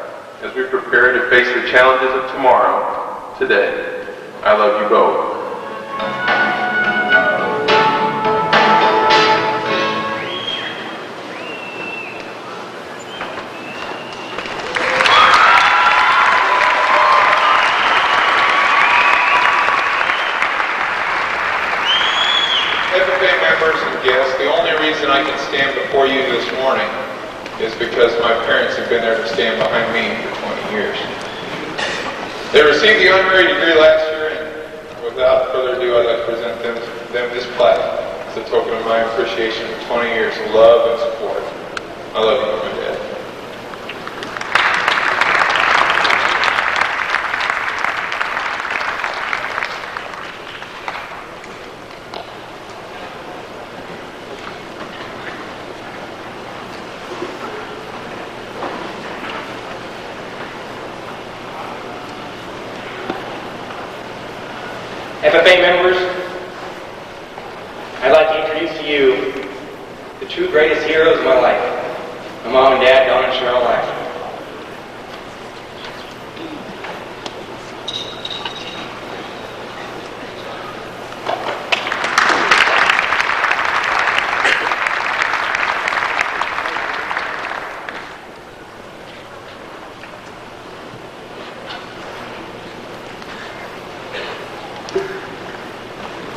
Speaker 6: as we prepare to face the challenges of tomorrow, today. I love you both. FFA members and guests, the only reason I can stand before you this morning is because my parents have been there to stand behind me for 20 years. They received the honorary degree last year, and without further ado, I'd like to present them this plaque as a token of my appreciation for 20 years of love and support. I love you, Mom and Dad.
Speaker 13: FFA members, I'd like to introduce to you the two greatest heroes of my life, my mom and dad, Don and Cheryl Lashley.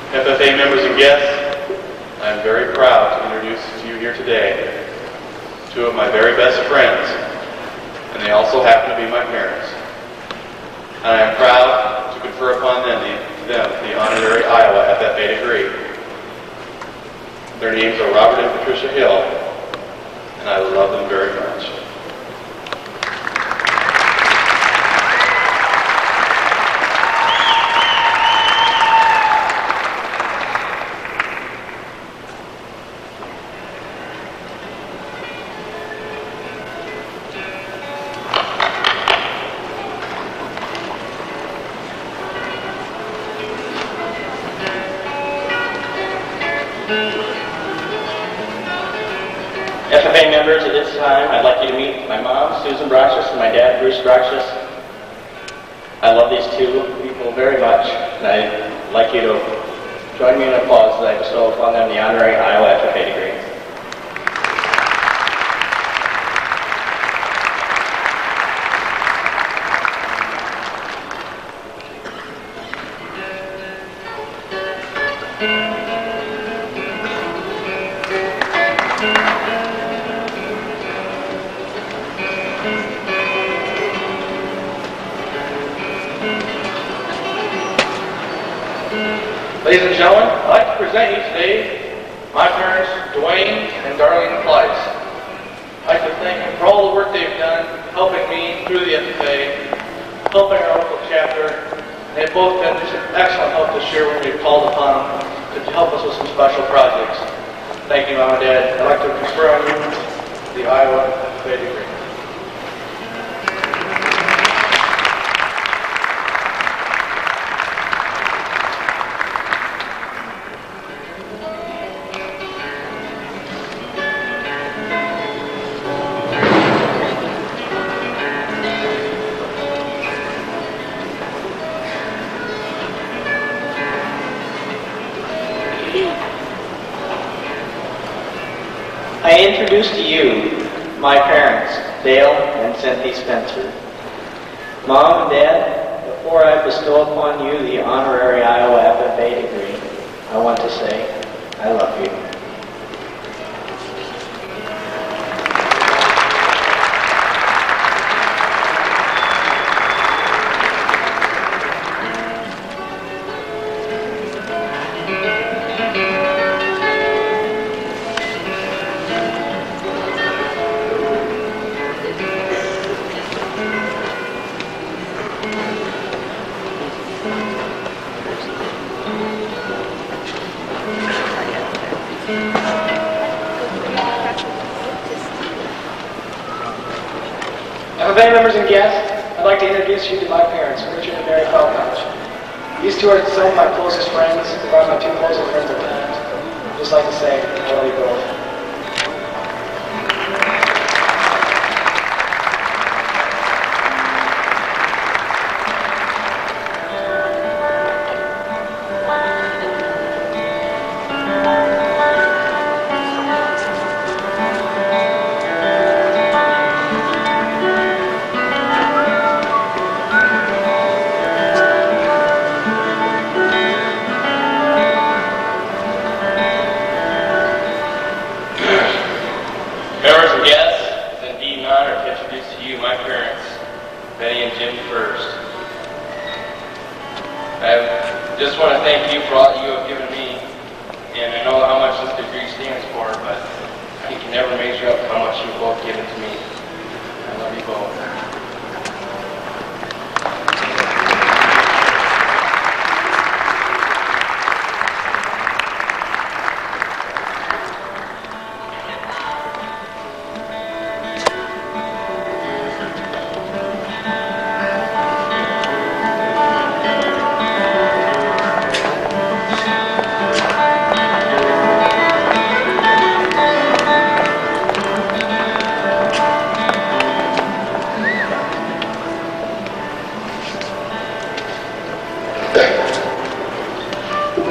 Speaker 13: FFA members and guests, I am very proud to introduce to you here today two of my very best friends, and they also happen to be my parents. And I am proud to confer upon them the honorary Iowa FFA degree. Their names are Robert and Patricia Hill, and I love them very much. FFA members, at this time, I'd like you to meet my mom, Susan Broxus, and my dad, Bruce Broxus. I love these two people very much, and I'd like you to join me in applause as I bestow upon them the honorary Iowa FFA degree.
Speaker 7: and gentlemen, I'd like to present you today my parents, Dwayne and Darlene Plyce. I'd like to thank them for all the work they've done helping me through the FFA, helping our local chapter. They've both been just an excellent help this year when we've called upon them to help us with some special projects. Thank you, Mom and Dad. I'd like to confer on you the Iowa FFA degree.
Speaker 8: I introduce to you my parents, Dale and Cynthia Spencer. Mom and Dad, before I bestow upon you the honorary Iowa FFA degree, I want to say, I love you.
Speaker 3: FFA members and guests, I'd like to introduce you to my parents, Richard and Mary Falconch. These two are some of my closest friends, about my two closest friends at times. I'd just like to say, I love you both.
Speaker 2: Members and guests, it's indeed an honor to introduce to you my parents, Betty and Jim First. I just want to thank you for all that you have given me, and I know how much this degree stands for, but you can never measure up how much you've both given to me. I love you both.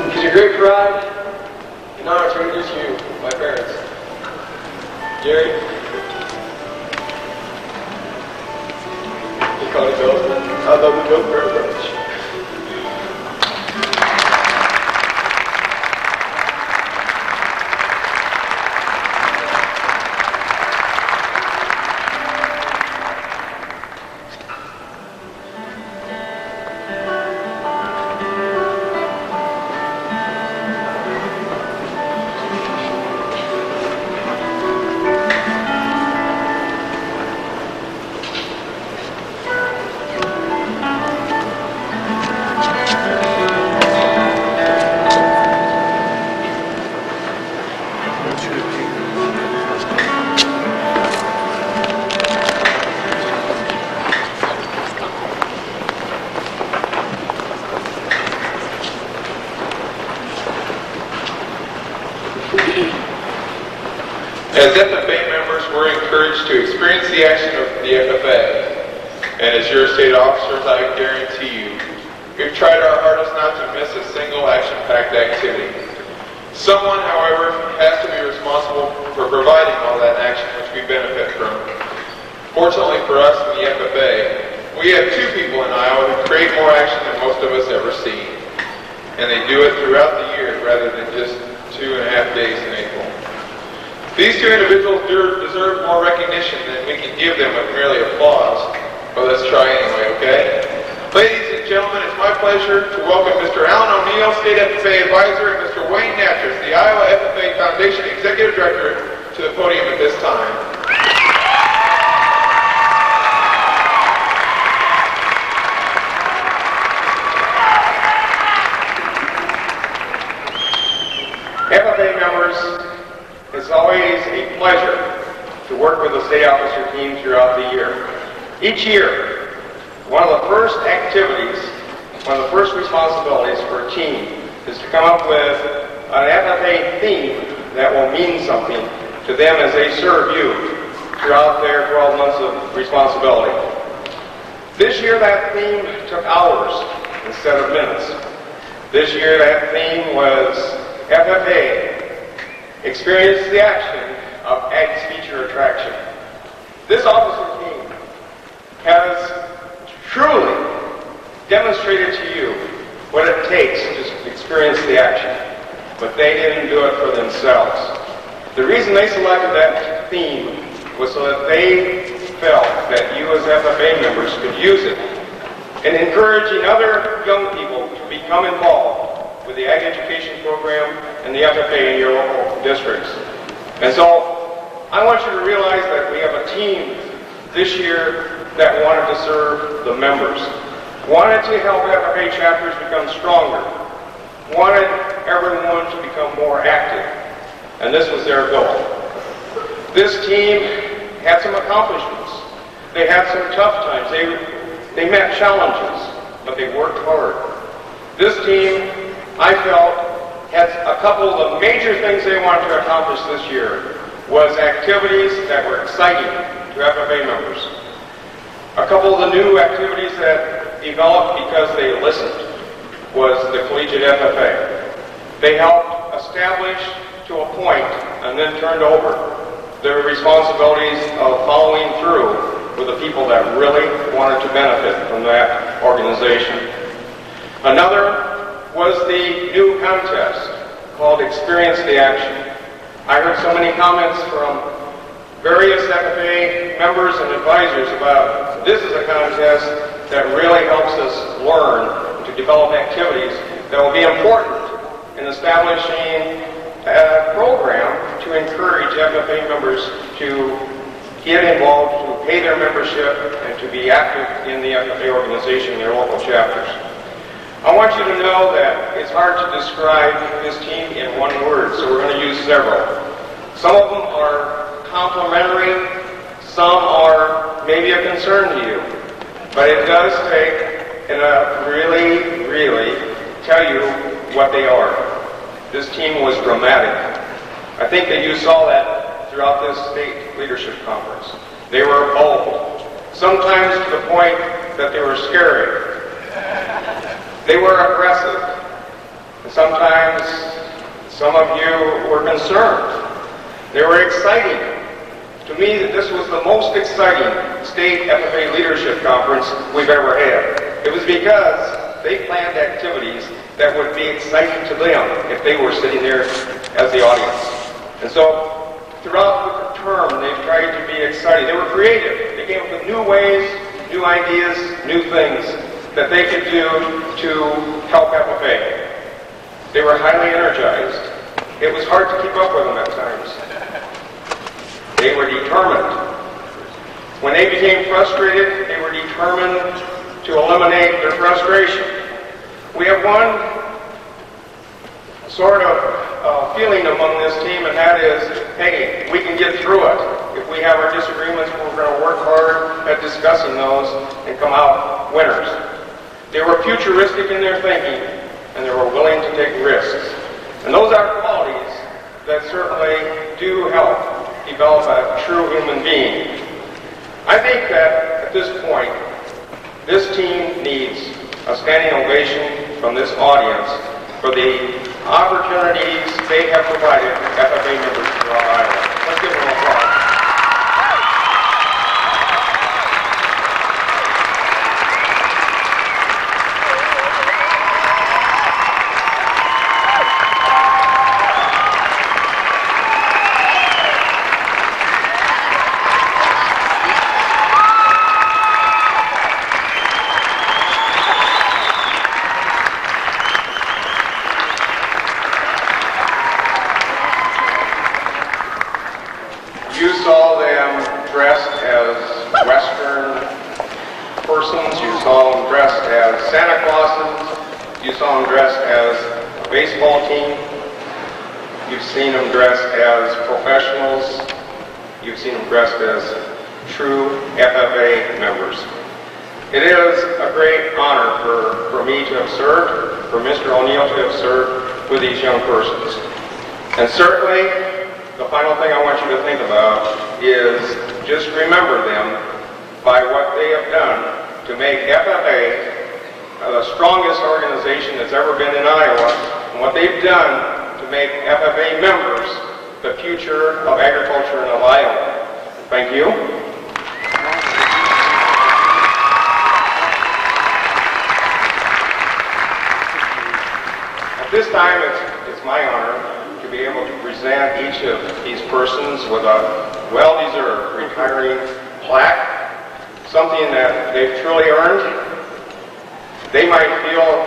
Speaker 3: It is a great pride and honor to introduce you, my parents. Gary, you call it Bill. I love you both very much.
Speaker 6: As FFA members, we're encouraged to experience the action of the FFA. And as your state officers, I guarantee you, we've tried our hardest not to miss a single action-packed activity. Someone, however, has to be responsible for providing all that action which we benefit from. Fortunately for us in the FFA, we have two people in Iowa who create more action than most of us ever see. And they do it throughout the year rather than just 2.5 days in April. These two individuals deserve more recognition than we can give them with merely applause. But let's try anyway, okay? Ladies and and gentlemen, it's my pleasure to welcome Mr. Alan O'Neill, State FFA Advisor, and Mr. Wayne Natchez, the Iowa FFA Foundation Executive Director, to the podium at this time.
Speaker 9: FFA members, it's always a pleasure to work with the state officer team throughout the year. Each year, one of the first activities, one of the first responsibilities for a team is to come up with an FFA theme that will mean something to them as they serve you throughout their 12 months of responsibility. This year that theme took hours instead of minutes. This year that theme was FFA, Experience the Action of Ag's Feature Attraction. This officer team has truly demonstrated to you what it takes to experience the action, but they didn't do it for themselves. The reason they selected that theme was so that they felt that you as FFA members could use it in encouraging other young people to become involved with the Ag Education Program and the FFA in your local districts. And so I want you to realize that we have a team this year that wanted to serve the members, wanted to help FFA chapters become stronger, wanted everyone to become more active, and this was their goal. This team had some accomplishments. They had some tough times. They met challenges, but they worked hard. This team, I felt, had a couple of the major things they wanted to accomplish this year was activities that were exciting to FFA members. A couple of the new activities that developed because they listened was the Collegiate FFA. They helped establish to a point and then turned over their responsibilities of following through with the people that really wanted to benefit from that organization. Another was the new contest called Experience the Action. I heard so many comments from various FFA members and advisors about this is a contest that really helps us learn to develop activities that will be important in establishing a program to encourage FFA members to get involved, to pay their membership, and to be active in the FFA organization in their local chapters. I want you to know that it's hard to describe this team in one word, so we're going to use several. Some of them are complimentary, some are maybe a concern to you, but it does take and really tell you what they are. This team was dramatic. I think that you saw that throughout this state leadership conference. They were bold, sometimes to the point that they were scary. They were aggressive. And sometimes some of you were concerned. They were exciting. To me, this was the most exciting state FFA leadership conference we've ever had. It was because they planned activities that would be exciting to them if they were sitting there as the audience. And so, throughout the term, they've tried to be exciting. They were creative. They came up with new ways, new ideas, new things that they could do to help FFA. They were highly energized. It was hard to keep up with them at times. They were determined. When they became frustrated, they were determined to eliminate their frustration. We have one sort of feeling among this team, and that is, hey, we can get through it. If we have our disagreements, we're going to work hard at discussing those and come out winners. They were futuristic in their thinking, and they were willing to take risks. And those are qualities that certainly do help develop a true human being. I think that at this point, this team needs a standing ovation from this audience for the opportunities they have provided FFA members throughout Iowa. Let's give them an applause. Western persons. You saw them dressed as Santa Clauses. You saw them dressed as a baseball team. You've seen them dressed as professionals. You've seen them dressed as true FFA members. It is a great honor for me to have served, for Mr. O'Neill to have served with these young persons. And certainly, the final thing I want you to think about is just remember them by what they have done to make FFA the strongest organization that's ever been in Iowa, and what they've done to make FFA members the future of agriculture in Iowa. Thank you. At this time, it's my honor to be able to present each of these persons with a well-deserved retiring plaque, something that they've truly earned. They might feel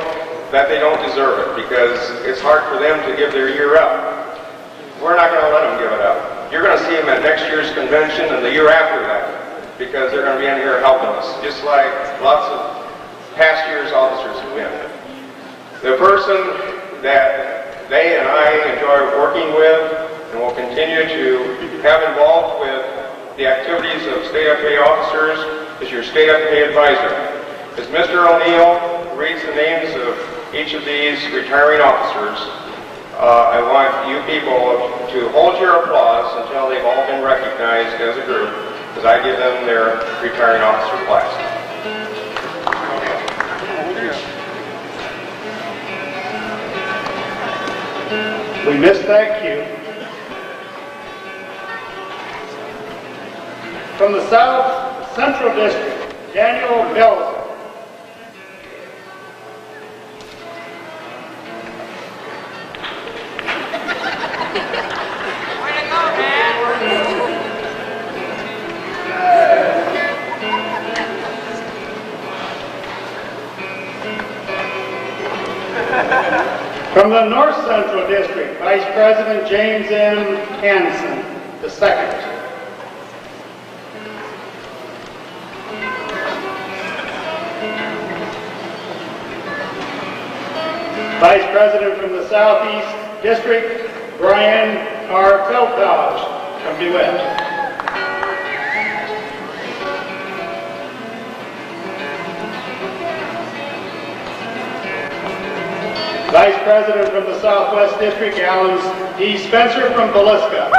Speaker 9: that they don't deserve it because it's hard for them to give their year up. We're not going to let them give it up. You're going to see them at next year's convention and the year after that because they're going to be in here helping us, just like lots of past year's officers have been. The person that they and I enjoy working with and will continue to have involved with the activities of State FFA officers is your State FFA advisor. As Mr. O'Neill reads the names of each of these retiring officers, I want you people to hold your applause until they've all been recognized as a group, as I give them their retiring officer plaques.
Speaker 14: We miss that cue. From the South Central District, Daniel Belzer. From the North Central District, Vice President James M. Hanson II. Vice President from the Southeast District, Brian R. Feldhausch from DeWitt. Vice President from the Southwest District, Alan D. Spencer from Villisca.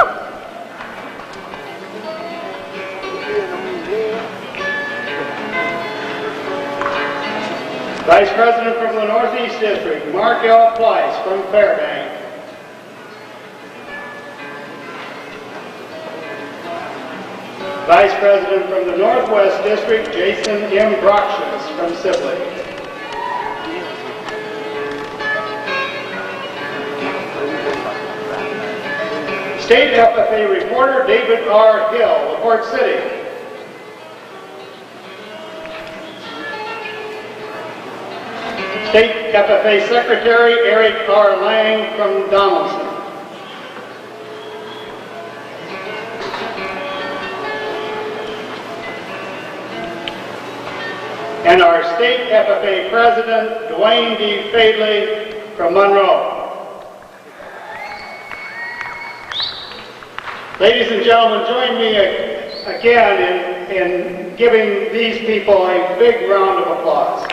Speaker 14: Vice President from the Northeast District, Mark L. Pleiss from Fairbank. Vice President from the Northwest District, Jason M. Brockshus from Sibley. State FFA reporter David R. Hill, LaPorte City. State FFA Secretary Eric R. Lang from Donaldson. And our State FFA President Dwayne D. Fadley from Monroe. Ladies and gentlemen, join me again in giving these people a big round of applause.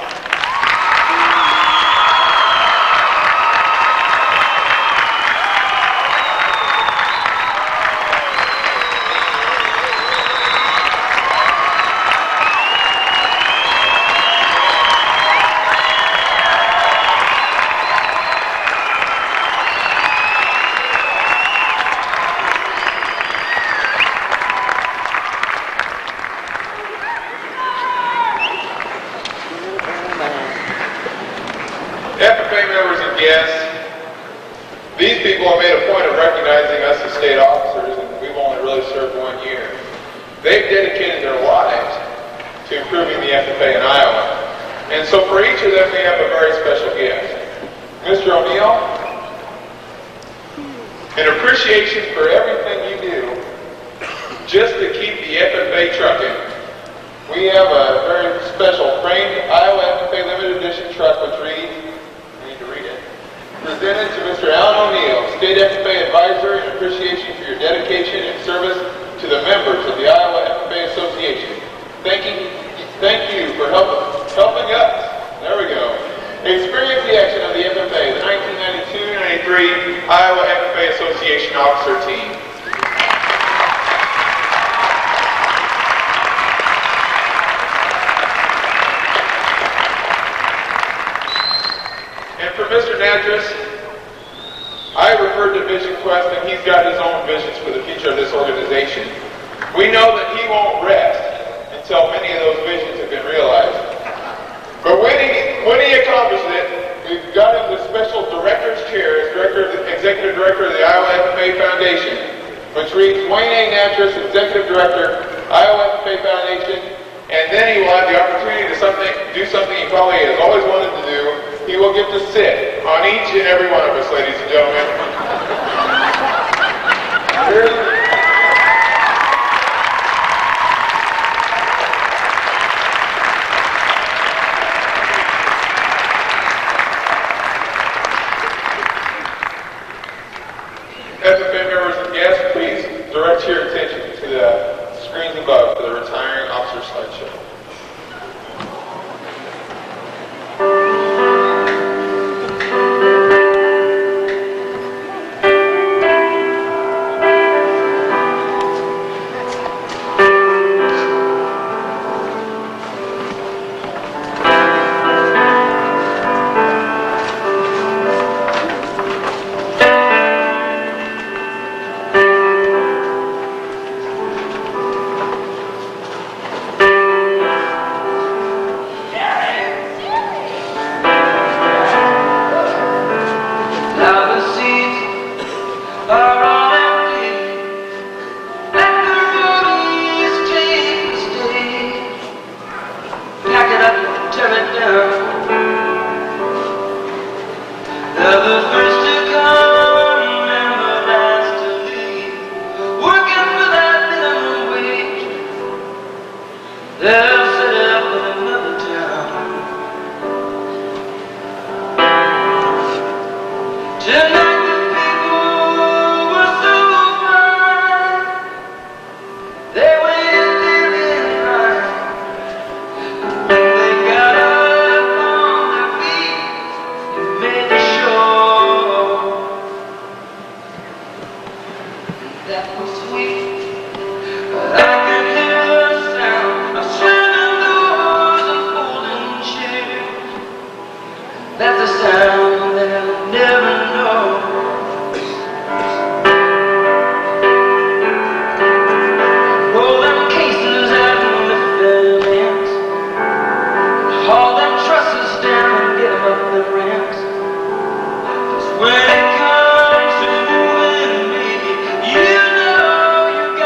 Speaker 6: FFA members and guests, these people have made a point of recognizing us as state officers, and we've only really served 1 year. They've dedicated their lives to improving the FFA in Iowa. And so for each of them, we have a very special gift. Mr. O'Neill, an appreciation for everything you do just to keep the FFA trucking we have a very special framed Iowa FFA limited edition truck which reads, I need to read it, presented to Mr. Alan O'Neill, State FFA Advisor, in appreciation for your dedication and service to the members of the Iowa FFA Association. Thank you for helping us. There we go. Experience the action of the FFA, the 1992-93 Iowa FFA Association Officer Team. And for Mr. Natras, I referred to Vision Quest, and he's got his own visions for the future of this organization. We know that he won't rest until many of those visions have been realized. But when he accomplishes it, we've got him the special director's chair as executive director of the Iowa FFA Foundation, which reads Wayne A. Natras, executive director, Iowa FFA Foundation, and then he will have the opportunity to do something he probably has always wanted to do. He will get to sit on each and every one of us, ladies and gentlemen. FFA members and guests, please direct your attention to the screens above for the retiring officer slideshow.
Speaker 15: When it comes to you and me, you know you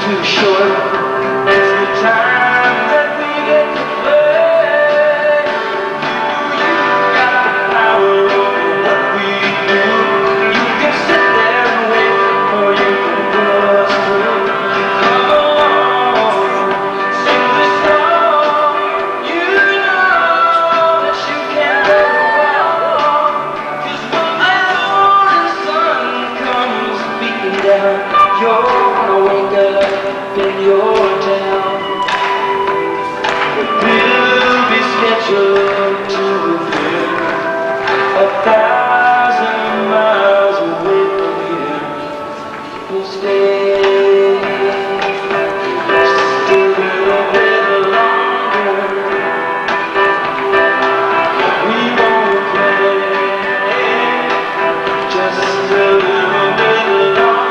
Speaker 15: too short. It's the time that we get to play. You got the power over what we do. You can sit there and wait, or you can pull us through. Come along, sing this song. You know that you can go wrong. 'Cause when the morning sun comes beating down, you're gonna wake up in your town. We'll be scheduled to appear 1,000 miles away from here. We'll stay just a little bit longer. We won't play just a little bit longer.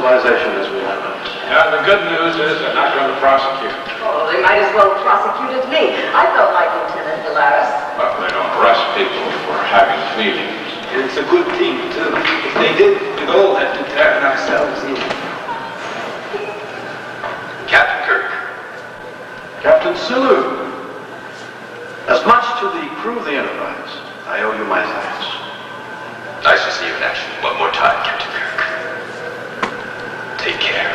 Speaker 16: civilization as we have it.
Speaker 17: The good news is they're not going to prosecute.
Speaker 18: Oh, they might as well have prosecuted me. I felt like Lieutenant Galaris.
Speaker 17: Well, they don't arrest people for having feelings.
Speaker 19: It's a good thing, too. If they did, we'd all have to turn ourselves in.
Speaker 16: Captain Kirk. Captain Sulu. As much to the crew of the Enterprise, I owe you my thanks.
Speaker 20: Nice to see you in action one more time, Captain Kirk. Take care.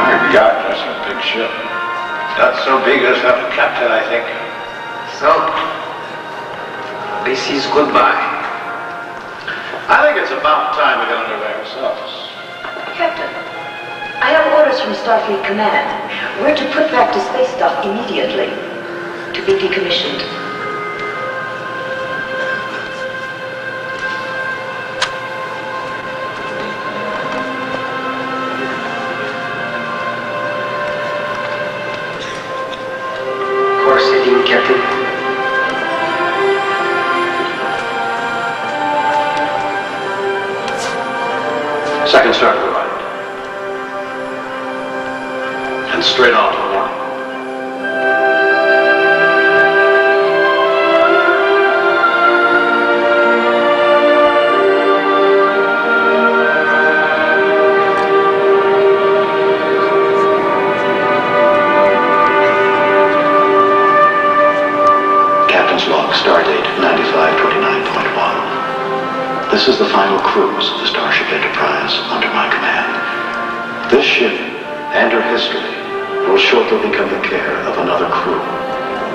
Speaker 16: My God, that's a big ship. Not so big as have a captain, I think.
Speaker 19: So, this is goodbye.
Speaker 16: I think it's about time we got underway ourselves.
Speaker 18: Captain, I have orders from Starfleet Command. We're to put back to space dock immediately, to be decommissioned.
Speaker 19: Course setting, Captain.
Speaker 16: Second circle right. And straight on to warning. Captain's log, stardate 9529.1. This is the final cruise of the Starship Enterprise under my command. This ship and her history will shortly become the care of another crew.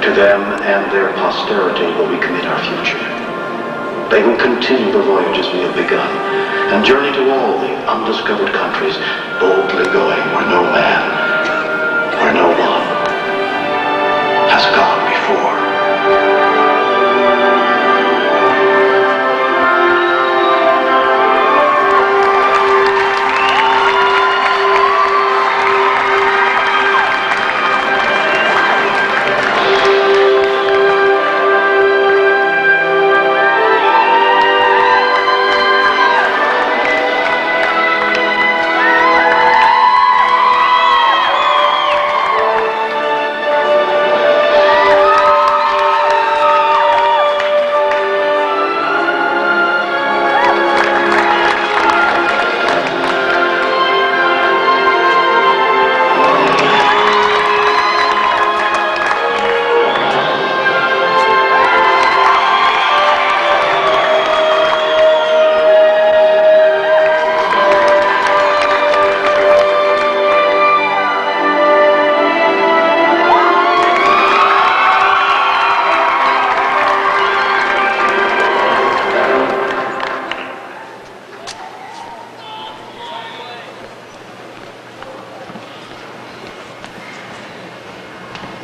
Speaker 16: To them and their posterity will we commit our future. They will continue the voyages we have begun and journey to all the undiscovered countries, boldly going where no man, where no one has gone before.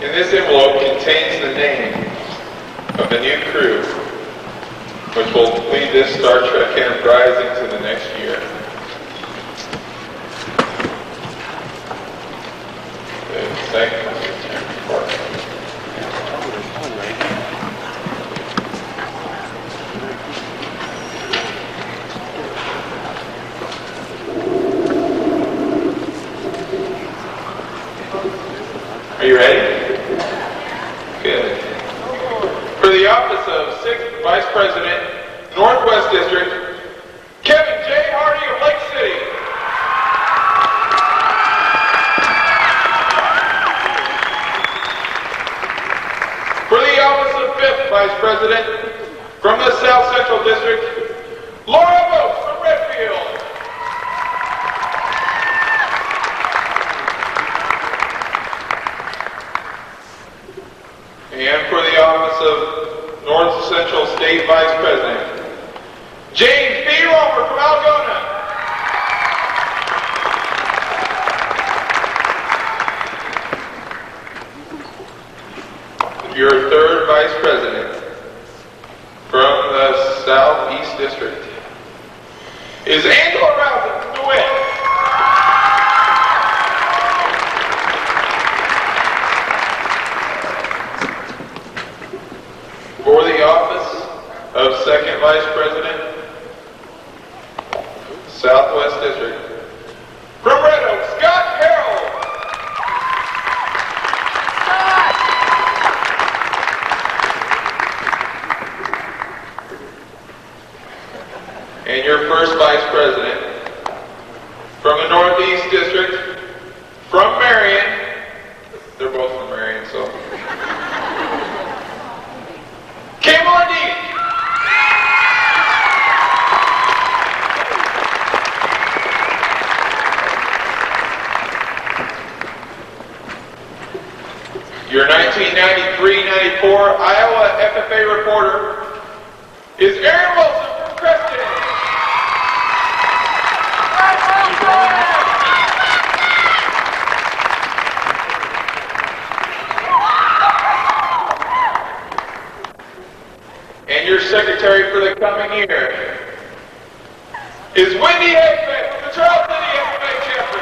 Speaker 6: And this envelope contains the name of the new crew, which will lead this Star Trek Enterprise into the next year. Thank you. Are you ready? Good. For the office of 6th Vice President, Northwest District, Kevin J. Hardy of Lake City. For the office of 5th Vice President, from the South Central District, Laura Boats from Redfield. And for the office of North Central State Vice President, James B. Romer from Algona. Your 3rd Vice President from the Southeast District is Angela Rousing from DeWitt. Your 1993-94 Iowa FFA reporter is Aaron Wilson from Creston. And your secretary for the coming year is Wendy Hageman from the Charles City FFA chapter.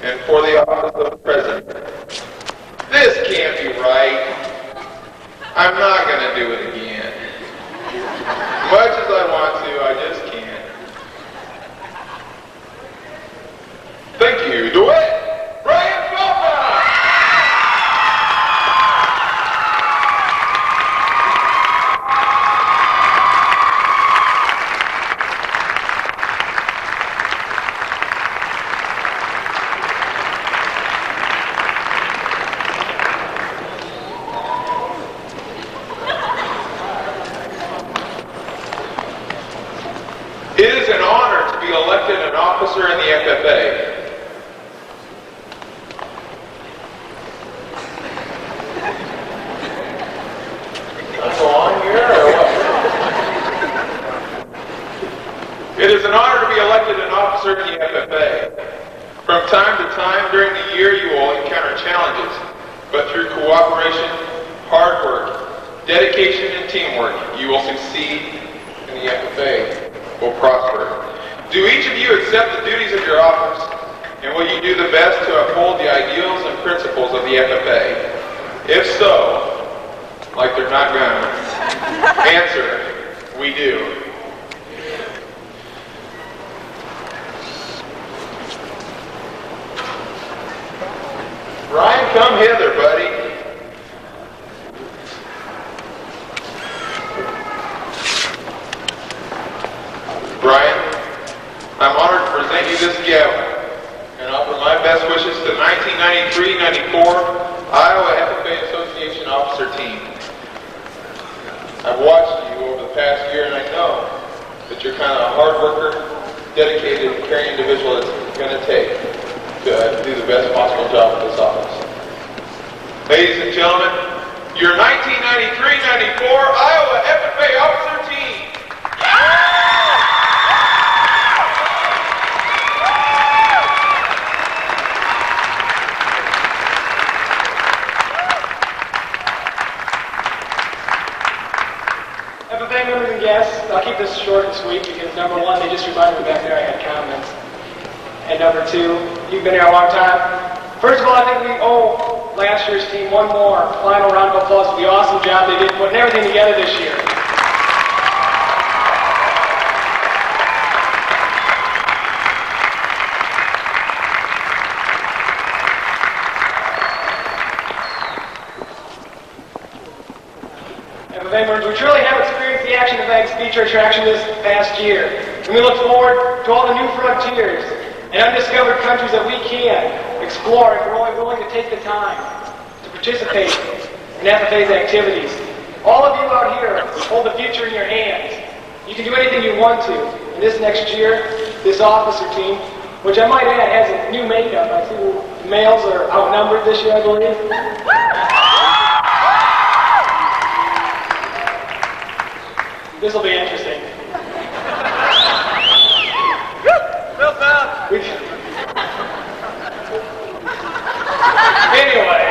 Speaker 6: And for the office of president, this can't be right. I'm not going to do it again. Much as I want to, I just can't. Thank you, DeWitt Brian Felton. It is an honor to be elected an officer in the FFA. That's a long year or what? It is an honor to be elected an officer in the FFA. From time to time during the year you will encounter challenges, but through cooperation, hard work, dedication, and teamwork, you will succeed in the FFA. Will prosper. Do each of you accept the duties of your office? And will you do the best to uphold the ideals and principles of the FFA? If so, like they're not gonna, answer, we do. Ryan, come hither, buddy. Brian, I'm honored to present you this gavel and offer my best wishes to the 1993-94 Iowa FFA Association Officer Team. I've watched you over the past year and I know that you're kind of a hard worker, dedicated, caring individual that's going to take to do the best possible job at this office. Ladies and gentlemen, your 1993-94 Iowa FFA Officer Team.
Speaker 3: FFA members and guests, I'll keep this short and sweet because number one, they just reminded me back there I had comments. And number two, you've been here a long time. First of all, I think we owe last year's team one more final round of applause for the awesome job they did putting everything together this year. FFA members, we truly have experienced the Action Events feature attraction this past year. And we look forward to all the new frontiers and undiscovered countries that we can explore if we're only willing to take the time to participate in FFA's activities. All of you out here hold the future in your hands. You can do anything you want to. And this next year, this officer team, which I might add has a new makeup. I see the males are outnumbered this year, I believe. This will be interesting. Anyway,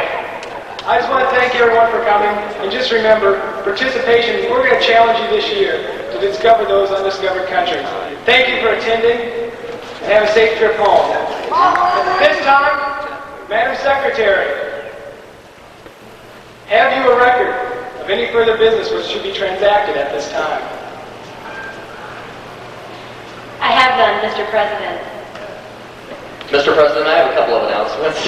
Speaker 3: I just want to thank everyone for coming, and just remember, participation, we're going to challenge you this year to discover those undiscovered countries. Thank you for attending, and have a safe trip home. At this time, Madam Secretary, have you a record of any further business which should be transacted at this time?
Speaker 11: I have none, Mr. President.
Speaker 12: Mr. President, I have a couple of announcements.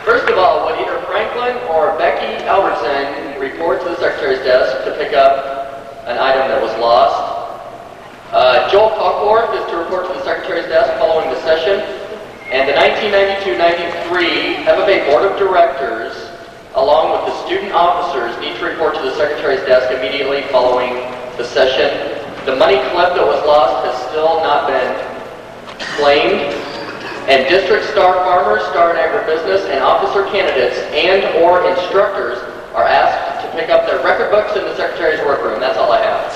Speaker 12: First of all, would either Franklin or Becky Albertson report to the Secretary's desk to pick up an item that was lost? Joel Cockworth is to report to the Secretary's desk following the session. And the 1992-93 FFA Board of Directors, along with the student Secretary's desk immediately following the session. The money clip that was lost has still not been claimed, and District Star Farmers, Star and Agribusiness, and officer candidates and/or instructors are asked to pick up their record books in the Secretary's workroom. That's all I have.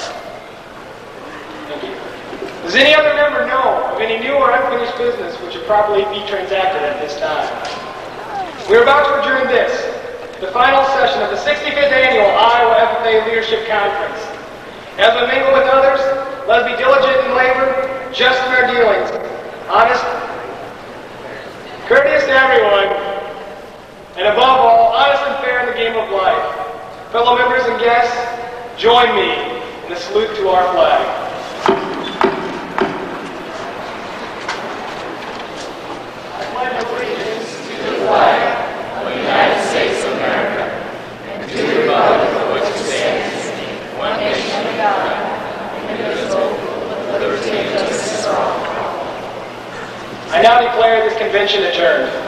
Speaker 21: Does any other member know of any new or unfinished business which should properly be transacted at this time? We are about to adjourn this, the final session of the 65th Annual Iowa FFA Leadership Conference. As we mingle with others, let us be diligent in labor, just in our dealings, honest, courteous to everyone, and above all, honest and fair in the game of life. Fellow members and guests, join me in a salute to our flag.
Speaker 15: Of the United States of America, and to the republic for which it stands, one nation under God, indivisible, with liberty and justice for all.
Speaker 21: I now declare this convention adjourned.